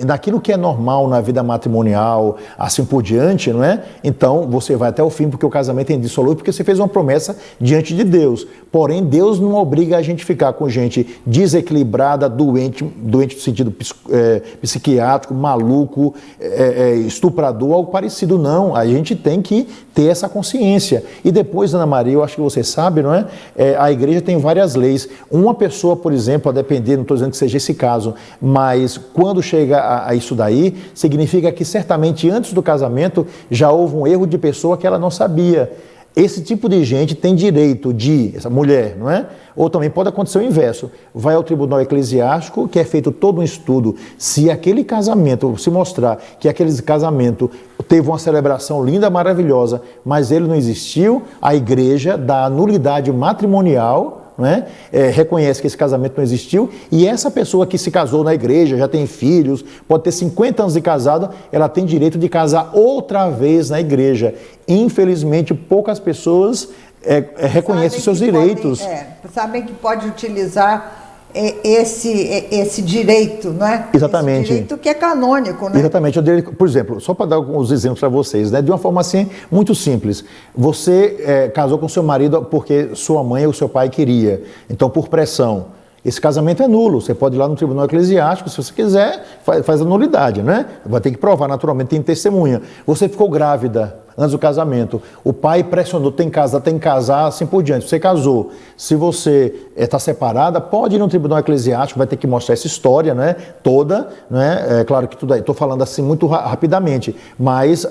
Naquilo que é normal na vida matrimonial, assim por diante, não é? Então você vai até o fim porque o casamento é indissolúvel, porque você fez uma promessa diante de Deus. Porém, Deus não obriga a gente a ficar com gente desequilibrada, doente no sentido psiquiátrico, maluco, estuprador, algo parecido, não. A gente tem que ter essa consciência. E depois, Ana Maria, eu acho que você sabe, não é? A igreja tem várias leis. Uma pessoa, por exemplo, a depender, não estou dizendo que seja esse caso, mas quando chega a isso daí, significa que certamente antes do casamento já houve um erro de pessoa que ela não sabia. Esse tipo de gente tem direito essa mulher, não é? Ou também pode acontecer o inverso. Vai ao tribunal eclesiástico, que é feito todo um estudo. Se aquele casamento, se mostrar que aquele casamento teve uma celebração linda, maravilhosa, mas ele não existiu, a igreja dá nulidade matrimonial, reconhece que esse casamento não existiu, e essa pessoa que se casou na igreja, já tem filhos, pode ter 50 anos de casada, ela tem direito de casar outra vez na igreja. Infelizmente, poucas pessoas reconhecem seus direitos. Sabem que pode utilizar esse direito, não é? Exatamente. Esse direito que é canônico, né? Exatamente. Por exemplo, só para dar alguns exemplos para vocês, de uma forma assim muito simples. Você casou com seu marido porque sua mãe ou seu pai queria, então por pressão. Esse casamento é nulo, você pode ir lá no tribunal eclesiástico, se você quiser, faz a nulidade, né? Vai ter que provar, naturalmente, tem testemunha. Você ficou grávida antes do casamento, o pai pressionou, tem que casar, assim por diante. Você casou, se você está separada, pode ir no tribunal eclesiástico, vai ter que mostrar essa história, né, toda, né, claro que tudo aí, estou falando assim muito rapidamente, mas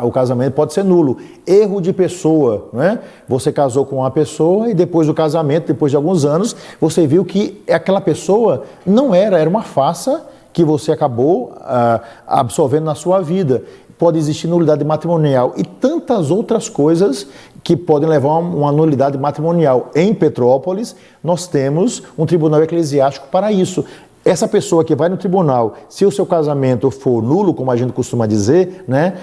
o casamento pode ser nulo. Erro de pessoa, né, você casou com uma pessoa e depois do casamento, depois de alguns anos, você viu que aquela pessoa não era uma farsa que você acabou absorvendo na sua vida. Pode existir nulidade matrimonial e tantas outras coisas que podem levar a uma nulidade matrimonial. Em Petrópolis, nós temos um tribunal eclesiástico para isso. essa pessoa que vai no tribunal, se o seu casamento for nulo, como a gente costuma dizer, né,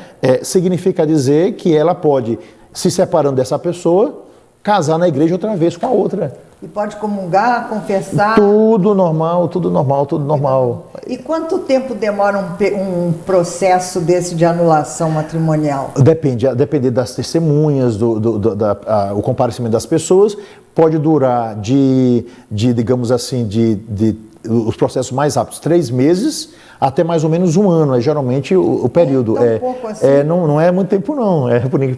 significa dizer que ela pode, se separando dessa pessoa, casar na igreja outra vez com a outra. E pode comungar, confessar? Tudo normal, tudo normal, tudo normal. E quanto tempo demora um processo desse de anulação matrimonial? Depende das testemunhas, o comparecimento das pessoas. Pode durar digamos assim, os processos mais rápidos, 3 meses, até mais ou menos 1 ano, é geralmente o período. Pouco assim. Não é muito tempo, não.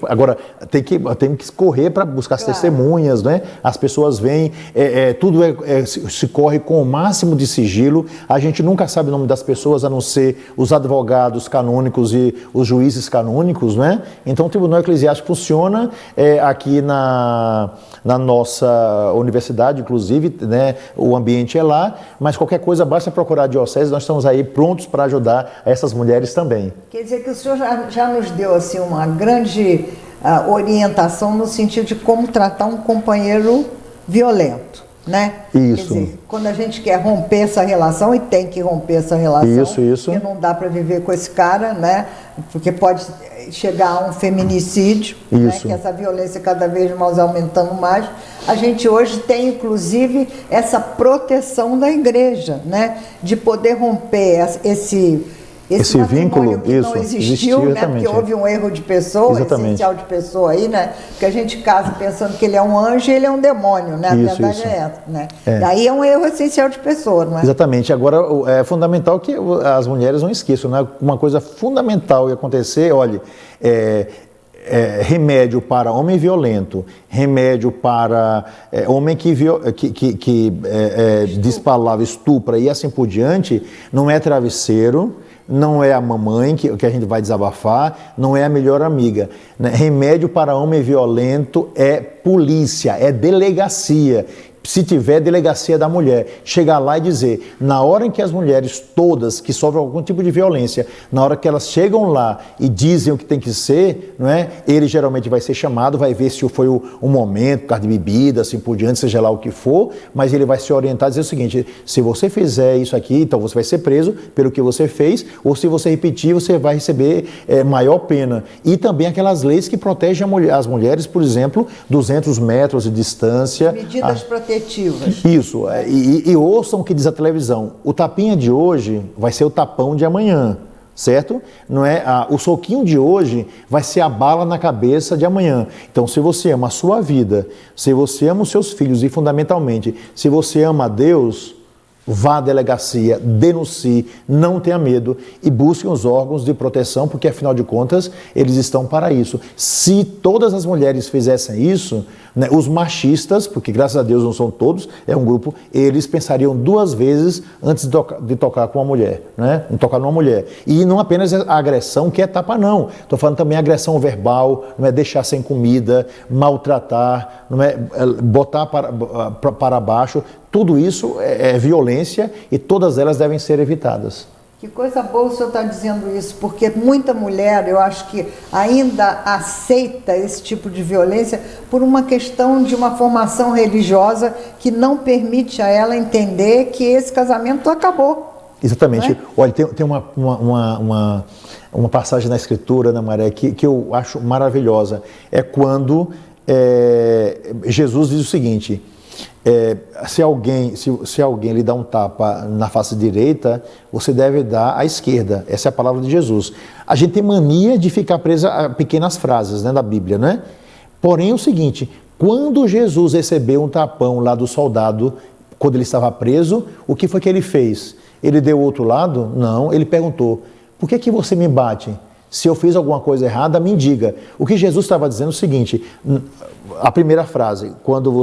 Agora, tem que correr para buscar as testemunhas, né? As pessoas vêm, tudo se corre com o máximo de sigilo. A gente nunca sabe o nome das pessoas, a não ser os advogados canônicos e os juízes canônicos, né? Então, o Tribunal Eclesiástico funciona aqui na nossa universidade, inclusive, né? O ambiente é lá, mas qualquer coisa, basta procurar a diocese, nós estamos aí prontos para ajudar essas mulheres também. Quer dizer que o senhor já nos deu assim, uma grande orientação no sentido de como tratar um companheiro violento, né? Isso. Quer dizer, quando a gente quer romper essa relação, e tem que romper essa relação, isso. porque não dá para viver com esse cara, né? Porque pode chegar a um feminicídio, né? Que essa violência cada vez mais aumentando mais. A gente hoje tem, inclusive, essa proteção da igreja, né? De poder romper esse vínculo que não existiu, né? Porque houve um erro de pessoa, essencial de pessoa aí, né? Porque a gente casa pensando que ele é um anjo e ele é um demônio, né? A verdade é essa, né? Daí é um erro essencial de pessoa, não é? Exatamente. Agora, é fundamental que as mulheres não esqueçam, né? Uma coisa fundamental ia acontecer, olha, remédio para homem violento, remédio para homem que despalavra, estupra e assim por diante, não é travesseiro, não é a mamãe que a gente vai desabafar, não é a melhor amiga. Né? Remédio para homem violento é polícia, é delegacia. Se tiver delegacia da mulher, chegar lá e dizer, na hora em que as mulheres todas que sofrem algum tipo de violência, na hora que elas chegam lá e dizem o que tem que ser, não é? Ele geralmente vai ser chamado, vai ver se foi um momento, por causa de bebida, assim por diante, seja lá o que for, mas ele vai se orientar e dizer o seguinte, se você fizer isso aqui, então você vai ser preso pelo que você fez, ou se você repetir, você vai receber maior pena. E também aquelas leis que protegem as mulheres, por exemplo, 200 metros de distância. Medidas protetivas. Isso, e ouçam o que diz a televisão. O tapinha de hoje vai ser o tapão de amanhã, certo? Não é? O soquinho de hoje vai ser a bala na cabeça de amanhã. Então, se você ama a sua vida, se você ama os seus filhos e, fundamentalmente, se você ama a Deus, vá à delegacia, denuncie, não tenha medo e busquem os órgãos de proteção, porque, afinal de contas, eles estão para isso. Se todas as mulheres fizessem isso, né, os machistas, porque graças a Deus não são todos, é um grupo, eles pensariam 2 vezes antes de tocar com uma mulher, né? De tocar numa mulher. E não apenas a agressão, que é tapa, não. Estou falando também agressão verbal, não é deixar sem comida, maltratar, não é botar para baixo. Tudo isso é violência e todas elas devem ser evitadas. Que coisa boa o senhor está dizendo isso, porque muita mulher, eu acho que ainda aceita esse tipo de violência por uma questão de uma formação religiosa que não permite a ela entender que esse casamento acabou. Exatamente. Olha, tem uma passagem na Escritura, Ana Maria, que eu acho maravilhosa. É quando Jesus diz o seguinte... se alguém lhe dá um tapa na face direita, você deve dar à esquerda. Essa é a palavra de Jesus. A gente tem mania de ficar presa a pequenas frases, né, da Bíblia, né? Porém, é o seguinte, quando Jesus recebeu um tapão lá do soldado, quando ele estava preso, o que foi que ele fez? Ele deu o outro lado? Não, ele perguntou, por que você me bate? Se eu fiz alguma coisa errada, me diga. O que Jesus estava dizendo é o seguinte, a primeira frase, quando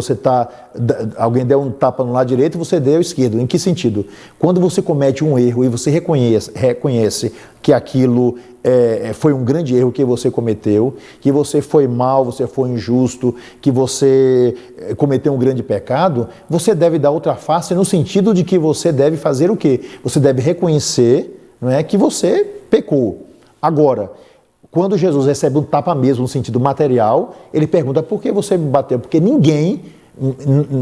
alguém der um tapa no lado direito, você deu ao esquerdo. Em que sentido? Quando você comete um erro e você reconhece que aquilo foi um grande erro que você cometeu, que você foi mal, você foi injusto, que você cometeu um grande pecado, você deve dar outra face no sentido de que você deve fazer o quê? Você deve reconhecer, não é, que você pecou. Agora, quando Jesus recebe um tapa mesmo no sentido material, ele pergunta, por que você me bateu? Porque ninguém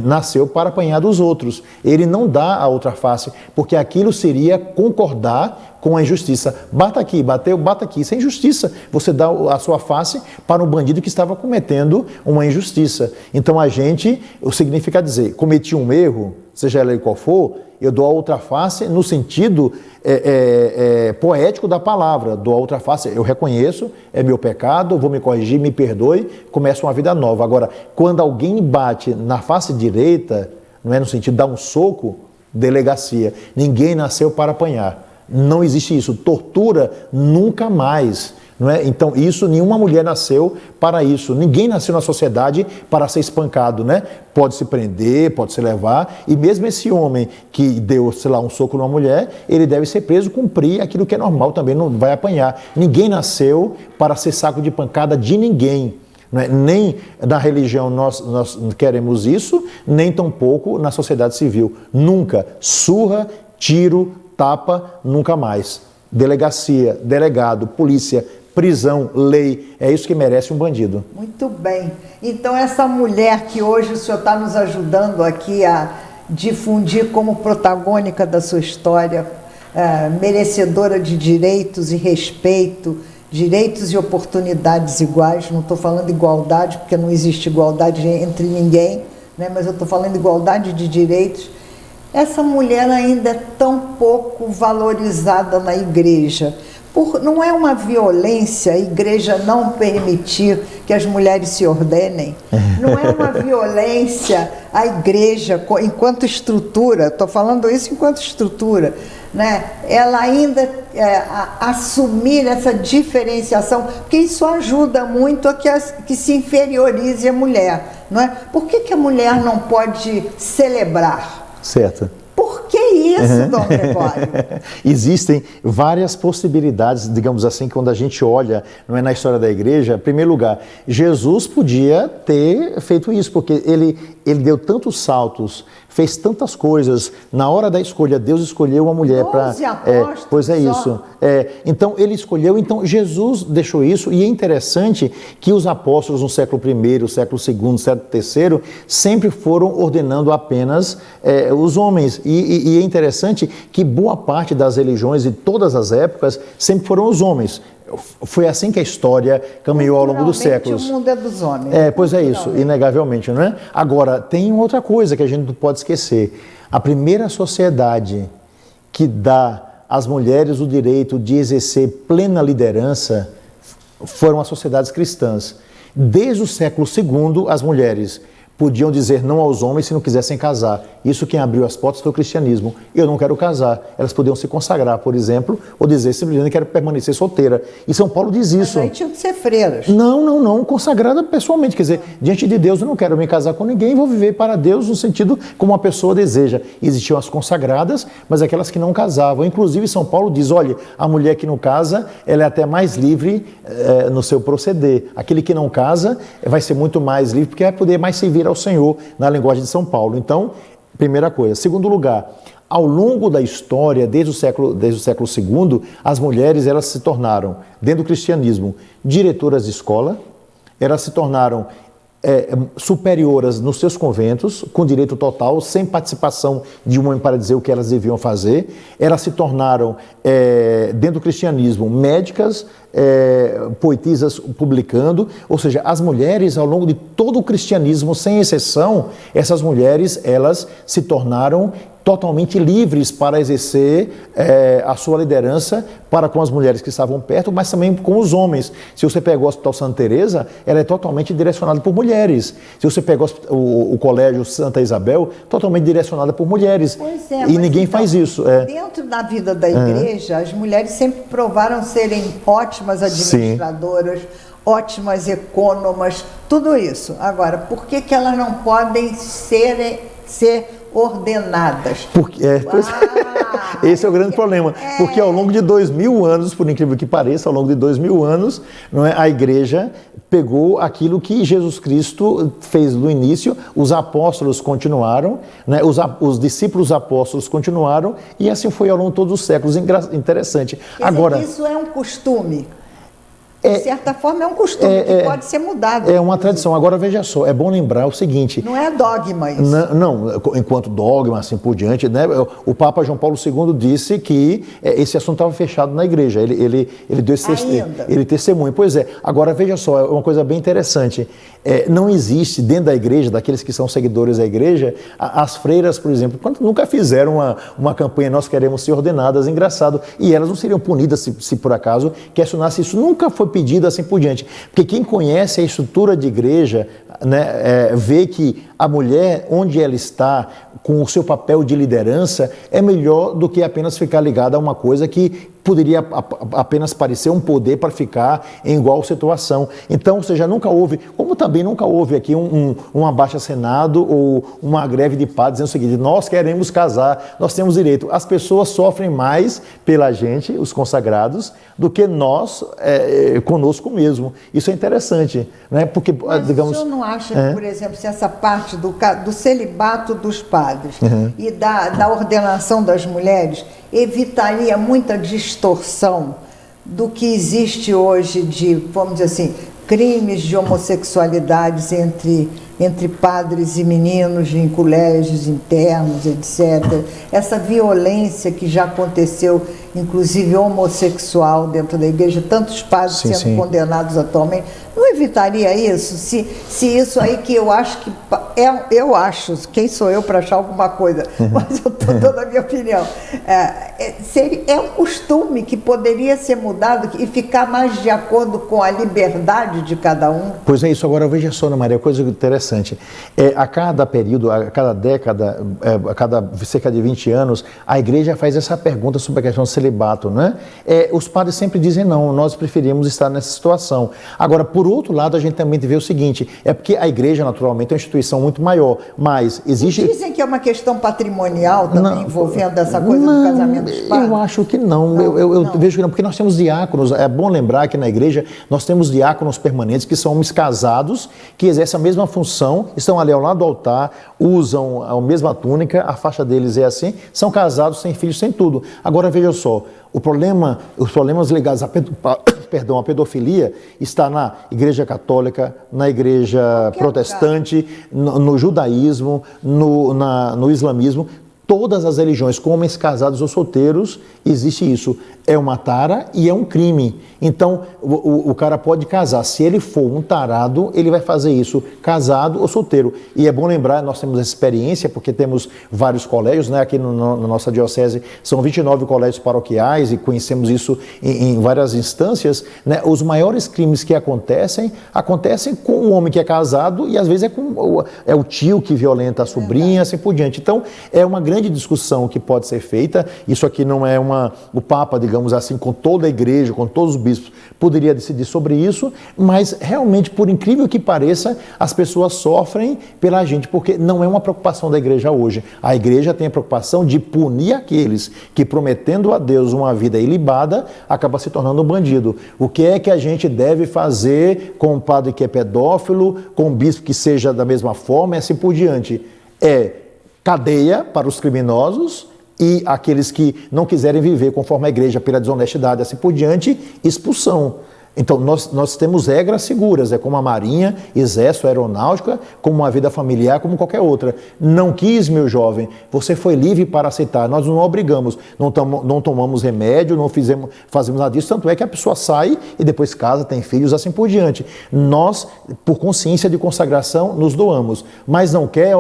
nasceu para apanhar dos outros. Ele não dá a outra face, porque aquilo seria concordar com a injustiça. Bata aqui, bateu, bata aqui. Isso é injustiça. Você dá a sua face para um bandido que estava cometendo uma injustiça. Então significa dizer, cometi um erro, seja ele qual for, eu dou a outra face no sentido poético da palavra. Dou a outra face, eu reconheço, é meu pecado, vou me corrigir, me perdoe, começo uma vida nova. Agora, quando alguém bate na face direita, não é no sentido de dar um soco, delegacia. Ninguém nasceu para apanhar. Não existe isso. Tortura nunca mais. Não é? Então, nenhuma mulher nasceu para isso. Ninguém nasceu na sociedade para ser espancado, né? Pode se prender, pode se levar. E mesmo esse homem que deu, sei lá, um soco numa mulher, ele deve ser preso, cumprir aquilo que é normal, também não vai apanhar. Ninguém nasceu para ser saco de pancada de ninguém. Não é? Nem na religião nós queremos isso, nem tampouco na sociedade civil. Nunca. Surra, tiro, tapa, nunca mais. Delegacia, delegado, polícia, prisão, lei, é isso que merece um bandido. Muito bem. Então essa mulher que hoje o senhor está nos ajudando aqui a difundir como protagônica da sua história, merecedora de direitos e respeito, direitos e oportunidades iguais, não estou falando igualdade, porque não existe igualdade entre ninguém, né? Mas eu estou falando igualdade de direitos. Essa mulher ainda é tão pouco valorizada na igreja. Não é uma violência a igreja não permitir que as mulheres se ordenem? Não é uma violência a igreja, enquanto estrutura, estou falando isso enquanto estrutura, né? Ela ainda assumir essa diferenciação, porque isso ajuda muito a que se inferiorize a mulher, não é? Por que a mulher não pode celebrar? Certo. Por que isso, Dom Gregório? Existem várias possibilidades, digamos assim, quando a gente olha, não é, na história da igreja. Em primeiro lugar, Jesus podia ter feito isso, porque ele deu tantos saltos, fez tantas coisas. Na hora da escolha, Deus escolheu uma mulher para... Pois é isso. Então, ele escolheu, então Jesus deixou isso, e é interessante que os apóstolos no século I, século II, século III, sempre foram ordenando apenas os homens. E é interessante que boa parte das religiões de todas as épocas sempre foram os homens. Foi assim que a história caminhou ao longo dos séculos. O mundo é dos homens. Pois é isso, inegavelmente, não é? Agora, tem outra coisa que a gente não pode esquecer. A primeira sociedade que dá às mulheres o direito de exercer plena liderança foram as sociedades cristãs. Desde o século II, as mulheres podiam dizer não aos homens se não quisessem casar. Isso quem abriu as portas foi o cristianismo. Eu não quero casar. Elas podiam se consagrar, por exemplo, ou dizer simplesmente quero permanecer solteira. E São Paulo diz isso. Mas aí tinham que ser freiras. Não. Consagrada pessoalmente. Quer dizer, diante de Deus eu não quero me casar com ninguém, vou viver para Deus no sentido como uma pessoa deseja. Existiam as consagradas, mas aquelas que não casavam. Inclusive São Paulo diz, olha, a mulher que não casa, ela é até mais livre no seu proceder. Aquele que não casa vai ser muito mais livre, porque vai poder mais servir ao Senhor, na linguagem de São Paulo. Então, primeira coisa. Segundo lugar, ao longo da história, desde o século II, as mulheres elas se tornaram, dentro do cristianismo, diretoras de escola, elas se tornaram superioras nos seus conventos, com direito total, sem participação de um homem para dizer o que elas deviam fazer. Elas se tornaram, dentro do cristianismo, médicas, poetisas publicando, ou seja, as mulheres ao longo de todo o cristianismo, sem exceção, essas mulheres, elas se tornaram totalmente livres para exercer a sua liderança para com as mulheres que estavam perto, mas também com os homens. Se você pega o Hospital Santa Teresa, ela é totalmente direcionada por mulheres. Se você pega o Colégio Santa Isabel, totalmente direcionada por mulheres. Pois é, e ninguém faz isso. Dentro da vida da igreja, as mulheres sempre provaram serem ótimas administradoras, ótimas econômicas, tudo isso. Agora, por que elas não podem ser ordenadas? Esse é o grande problema, porque ao longo de 2000 anos, por incrível que pareça, ao longo de 2000 anos, não é, a igreja pegou aquilo que Jesus Cristo fez no início, os apóstolos continuaram, né, os discípulos apóstolos continuaram, e assim foi ao longo de todos os séculos. Interessante. Agora, isso é um costume? De certa forma, é um costume que pode ser mudado. É uma tradição. Agora, veja só, é bom lembrar o seguinte... Não é dogma isso. Não, enquanto dogma, assim por diante, né? O Papa João Paulo II disse que esse assunto estava fechado na igreja. Ele deu esse testemunho. Pois é. Agora, veja só, é uma coisa bem interessante. Não existe dentro da igreja, daqueles que são seguidores da igreja, as freiras, por exemplo, nunca fizeram uma campanha "Nós queremos ser ordenadas", engraçado, e elas não seriam punidas se por acaso questionasse isso. Nunca foi pedido assim por diante, porque quem conhece a estrutura de igreja, né, vê que a mulher, onde ela está, com o seu papel de liderança, é melhor do que apenas ficar ligada a uma coisa que poderia apenas parecer um poder para ficar em igual situação. Então, ou seja, nunca houve, como também nunca houve aqui um abaixo-assinado ou uma greve de padres dizendo o seguinte: nós queremos casar, nós temos direito. As pessoas sofrem mais pela gente, os consagrados, do que nós conosco mesmo. Isso é interessante, né? Porque, mas digamos... o senhor não acha que, por exemplo, se essa parte do celibato dos padres e da ordenação das mulheres evitaria muita distorção do que existe hoje de, vamos dizer assim, crimes de homossexualidades entre padres e meninos em colégios internos, etc. Essa violência que já aconteceu, inclusive homossexual dentro da igreja, tantos padres sendo condenados atualmente, não evitaria isso? Se isso aí que eu acho que... Eu acho, quem sou eu para achar alguma coisa, mas eu estou dando a minha opinião. É um costume que poderia ser mudado e ficar mais de acordo com a liberdade de cada um. Pois é isso. Agora, veja só, Ana Maria, coisa interessante. A cada período, a cada década, a cada cerca de 20 anos, a igreja faz essa pergunta sobre a questão do celibato, né? Os padres sempre dizem não, nós preferimos estar nessa situação. Agora, por outro lado, a gente também vê o seguinte, porque a igreja, naturalmente, é uma instituição muito maior, mas existe... Dizem que é uma questão patrimonial também envolvendo essa coisa do casamento dos padres. Eu acho que não. Eu vejo que não, porque nós temos diáconos. É bom lembrar que na igreja nós temos diáconos permanentes que são homens casados, que exercem a mesma função, estão ali ao lado do altar, usam a mesma túnica, a faixa deles é assim, são casados, sem filhos, sem tudo. Agora veja só, os problemas ligados à pedofilia está na igreja católica, na igreja protestante, no judaísmo, no islamismo. Todas as religiões, com homens casados ou solteiros, existe isso. É uma tara e é um crime. Então, o cara pode casar. Se ele for um tarado, ele vai fazer isso, casado ou solteiro. E é bom lembrar, nós temos essa experiência, porque temos vários colégios, né? Aqui na nossa diocese são 29 colégios paroquiais e conhecemos isso em várias instâncias, né? Os maiores crimes que acontecem com o homem que é casado e às vezes é o tio que violenta a sobrinha, assim por diante. Então, é uma grande discussão que pode ser feita. Isso aqui não é o Papa, digamos assim, com toda a igreja, com todos os bispos, poderia decidir sobre isso, mas realmente, por incrível que pareça, as pessoas sofrem pela gente, porque não é uma preocupação da igreja hoje. A igreja tem a preocupação de punir aqueles que, prometendo a Deus uma vida ilibada, acaba se tornando um bandido. O que é que a gente deve fazer com um padre que é pedófilo, com um bispo que seja da mesma forma, e assim por diante? Cadeia para os criminosos e aqueles que não quiserem viver conforme a igreja pela desonestidade, assim por diante, expulsão. Então, nós temos regras seguras, como a Marinha, Exército, Aeronáutica, como uma vida familiar, como qualquer outra. Não quis, meu jovem, você foi livre para aceitar, nós não obrigamos, não tomamos remédio, não fazemos nada disso, tanto é que a pessoa sai e depois casa, tem filhos, assim por diante. Nós, por consciência de consagração, nos doamos, mas não quer,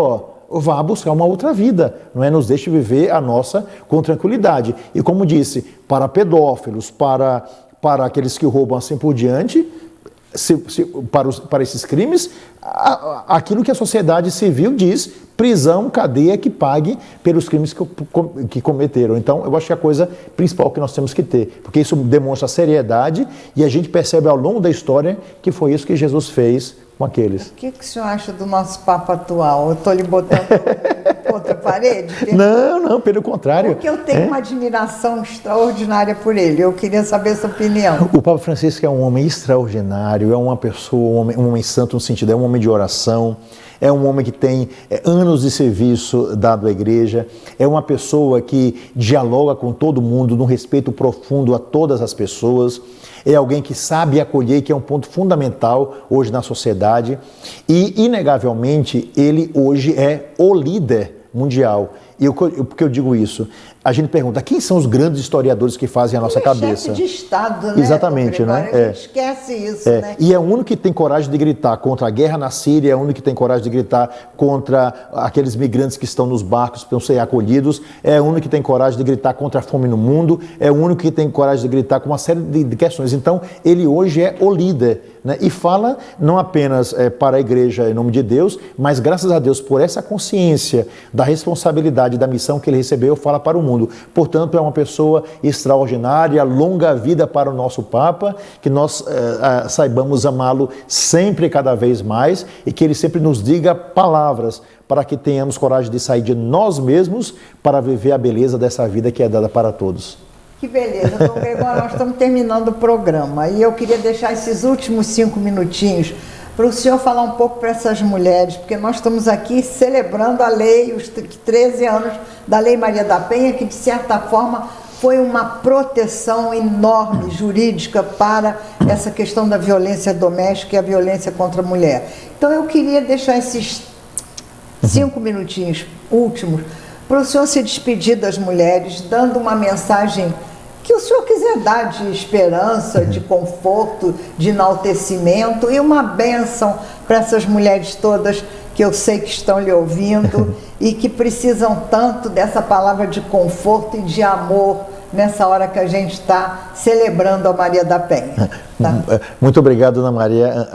vá buscar uma outra vida, não é? Nos deixe viver a nossa com tranquilidade. E como disse, para pedófilos, para aqueles que roubam assim por diante, para esses crimes, aquilo que a sociedade civil diz, prisão, cadeia, que pague pelos crimes que cometeram. Então, eu acho que é a coisa principal que nós temos que ter, porque isso demonstra seriedade e a gente percebe ao longo da história que foi isso que Jesus fez com aqueles. O que o senhor acha do nosso Papa atual? Eu estou lhe botando outra parede? Não, pelo contrário. Porque eu tenho uma admiração extraordinária por ele. Eu queria saber a sua opinião. O Papa Francisco é um homem extraordinário, é uma pessoa, um homem santo no sentido, é um homem de oração, é um homem que tem anos de serviço dado à igreja, é uma pessoa que dialoga com todo mundo, num respeito profundo a todas as pessoas, é alguém que sabe acolher, que é um ponto fundamental hoje na sociedade e, inegavelmente, ele hoje é o líder mundial. E por que eu digo isso? A gente pergunta, quem são os grandes historiadores que fazem a nossa cabeça? Chefe de Estado, né? Exatamente, né? A gente esquece isso, né? E é o único que tem coragem de gritar contra a guerra na Síria, é o único que tem coragem de gritar contra aqueles migrantes que estão nos barcos para não ser acolhidos, é o único que tem coragem de gritar contra a fome no mundo, é o único que tem coragem de gritar com uma série de questões. Então, ele hoje é o líder, né? E fala não apenas para a igreja em nome de Deus, mas graças a Deus por essa consciência da responsabilidade da missão que ele recebeu, fala para o mundo. Portanto, é uma pessoa extraordinária, longa vida para o nosso Papa, que nós saibamos amá-lo sempre e cada vez mais e que ele sempre nos diga palavras para que tenhamos coragem de sair de nós mesmos para viver a beleza dessa vida que é dada para todos. Que beleza, Dom Gregório, nós estamos terminando o programa e eu queria deixar esses últimos 5 minutinhos para o senhor falar um pouco para essas mulheres, porque nós estamos aqui celebrando a lei, os 13 anos da Lei Maria da Penha, que de certa forma foi uma proteção enorme jurídica para essa questão da violência doméstica e a violência contra a mulher. Então eu queria deixar esses 5 minutinhos últimos para o senhor se despedir das mulheres, dando uma mensagem que o senhor quiser dar de esperança, de conforto, de enaltecimento e uma bênção para essas mulheres todas que eu sei que estão lhe ouvindo e que precisam tanto dessa palavra de conforto e de amor nessa hora que a gente está celebrando a Maria da Penha. Tá? Muito obrigado, Ana Maria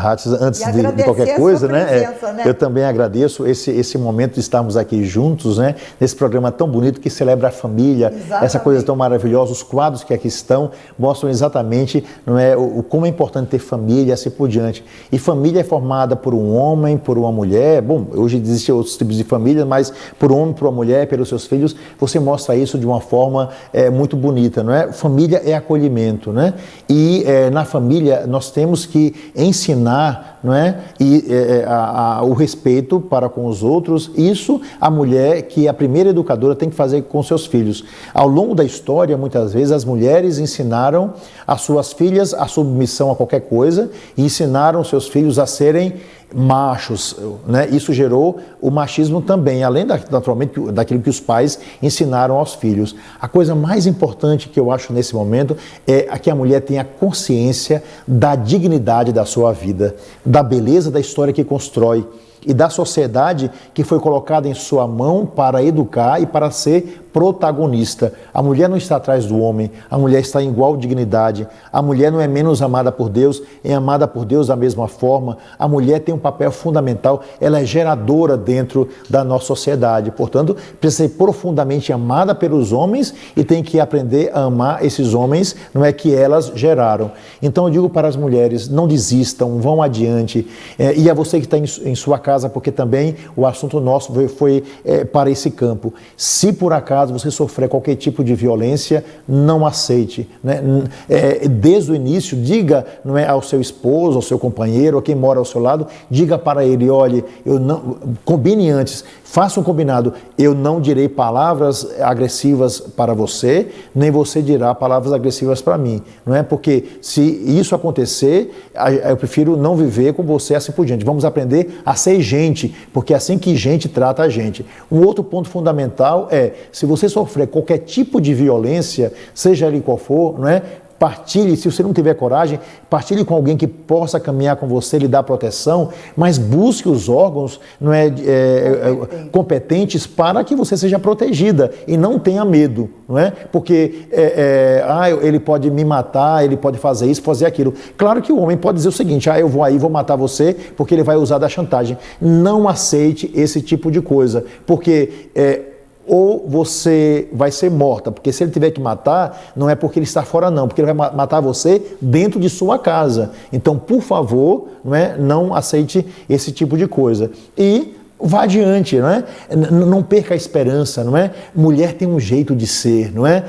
Ratz. Antes de qualquer coisa, presença, né? Eu também agradeço esse momento de estarmos aqui juntos, né? Nesse programa tão bonito que celebra a família, Exatamente. Essa coisa tão maravilhosa. Os quadros que aqui estão mostram exatamente, não é, como é importante ter família e assim por diante. E família é formada por um homem, por uma mulher. Bom, hoje existem outros tipos de família, mas por um homem, por uma mulher, pelos seus filhos, você mostra isso de uma forma muito bonita, não é? Família é acolhimento, né? E na família nós temos que ensinar, não é? O respeito para com os outros. Isso a mulher, que é a primeira educadora, tem que fazer com seus filhos. Ao longo da história, muitas vezes, as mulheres ensinaram as suas filhas a submissão a qualquer coisa e ensinaram seus filhos a serem machos, né? Isso gerou o machismo também, além naturalmente daquilo que os pais ensinaram aos filhos. A coisa mais importante que eu acho nesse momento é que a mulher tenha consciência da dignidade da sua vida, da beleza da história que constrói e da sociedade que foi colocada em sua mão para educar e para ser protagonista. A mulher não está atrás do homem, a mulher está em igual dignidade. A mulher não é menos amada por Deus, é amada por Deus da mesma forma. A mulher tem um papel fundamental, ela é geradora dentro da nossa sociedade. Portanto, precisa ser profundamente amada pelos homens e tem que aprender a amar esses homens, não é, que elas geraram. Então eu digo para as mulheres, não desistam, vão adiante. E a você que está em sua casa, porque também o assunto nosso foi para esse campo. Se por acaso você sofrer qualquer tipo de violência, não aceite, né? Desde o início, diga, não é, ao seu esposo, ao seu companheiro, a quem mora ao seu lado, diga para ele, olhe, eu não, combine antes, faça um combinado, eu não direi palavras agressivas para você, nem você dirá palavras agressivas para mim, não é? Porque se isso acontecer, eu prefiro não viver com você assim por diante. Vamos aprender a ser gente, porque é assim que gente trata a gente. Um outro ponto fundamental é, se você sofrer qualquer tipo de violência, seja ele qual for, não é? Partilhe, se você não tiver coragem, partilhe com alguém que possa caminhar com você, lhe dar proteção, mas busque os órgãos, não é, competentes para que você seja protegida e não tenha medo, não é? Porque ele pode me matar, ele pode fazer isso, fazer aquilo. Claro que o homem pode dizer o seguinte, eu vou aí, vou matar você, porque ele vai usar da chantagem. Não aceite esse tipo de coisa, porque ou você vai ser morta, porque se ele tiver que matar, não é porque ele está fora não, porque ele vai matar você dentro de sua casa. Então, por favor, não aceite esse tipo de coisa. E vá adiante, não é? Não perca a esperança, não é? Mulher tem um jeito de ser, não é?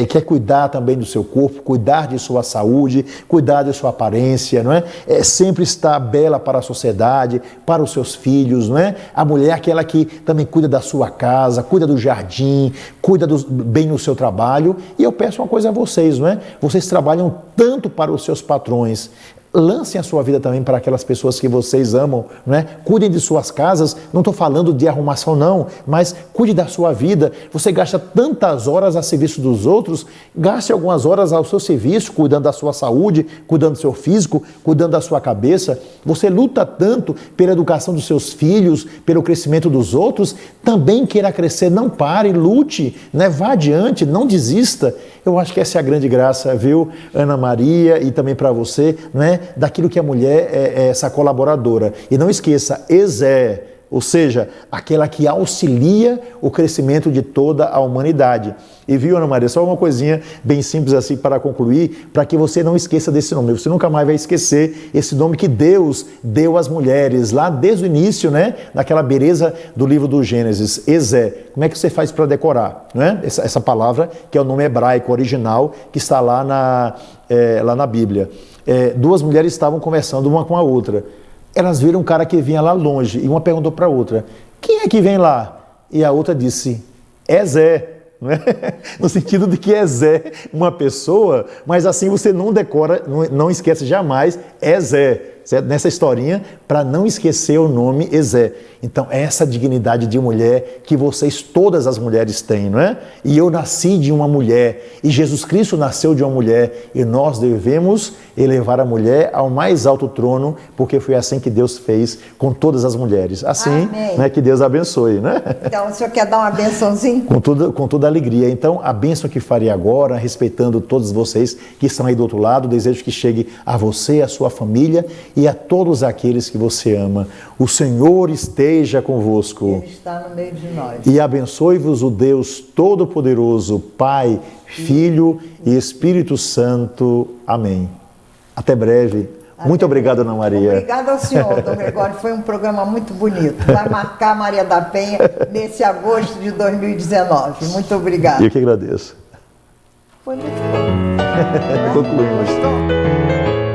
Quer cuidar também do seu corpo, cuidar de sua saúde, cuidar de sua aparência, não é? Sempre estar bela para a sociedade, para os seus filhos, não é? A mulher é aquela que também cuida da sua casa, cuida do jardim, cuida bem no seu trabalho. E eu peço uma coisa a vocês, não é? Vocês trabalham tanto para os seus patrões. Lancem a sua vida também para aquelas pessoas que vocês amam, né? Cuidem de suas casas, não estou falando de arrumação não, mas cuide da sua vida. Você gasta tantas horas a serviço dos outros, gaste algumas horas ao seu serviço, cuidando da sua saúde, cuidando do seu físico, cuidando da sua cabeça. Você luta tanto pela educação dos seus filhos, pelo crescimento dos outros, também queira crescer, não pare, lute, né? Vá adiante, não desista. Eu acho que essa é a grande graça, viu, Ana Maria, e também para você, né? Daquilo que a mulher é essa colaboradora. E não esqueça, Ezé, ou seja, aquela que auxilia o crescimento de toda a humanidade. E viu, Ana Maria, só uma coisinha bem simples assim para concluir, para que você não esqueça desse nome. Você nunca mais vai esquecer esse nome que Deus deu às mulheres, lá desde o início, né? Naquela beleza do livro do Gênesis, Ezé. Como é que você faz para decorar, né? Essa palavra, que é o nome hebraico original, que está lá na Bíblia. Duas mulheres estavam conversando uma com a outra. Elas viram um cara que vinha lá longe e uma perguntou para a outra: quem é que vem lá? E a outra disse: é Zé. Não é? No sentido de que é Zé uma pessoa, mas assim você não decora, não esquece jamais, é Zé. Certo? Nessa historinha, para não esquecer o nome Ezé. Então, essa dignidade de mulher que vocês, todas as mulheres têm, não é? E eu nasci de uma mulher, e Jesus Cristo nasceu de uma mulher, e nós devemos elevar a mulher ao mais alto trono, porque foi assim que Deus fez com todas as mulheres. Assim, né, que Deus abençoe, né? Então, o senhor quer dar uma bençãozinha? Com toda alegria. Então, a bênção que farei agora, respeitando todos vocês que estão aí do outro lado, desejo que chegue a você, a sua família, e a todos aqueles que você ama. O Senhor esteja convosco. Ele está no meio de nós. E abençoe-vos o Deus Todo-Poderoso, Pai, Filho e Espírito Santo. Amém. Até breve. Muito obrigado, Ana Maria. Obrigada ao senhor, Dom Gregório. Foi um programa muito bonito. Vai marcar Maria da Penha nesse agosto de 2019. Muito obrigada. Eu que agradeço. Foi muito bom. Concluímos.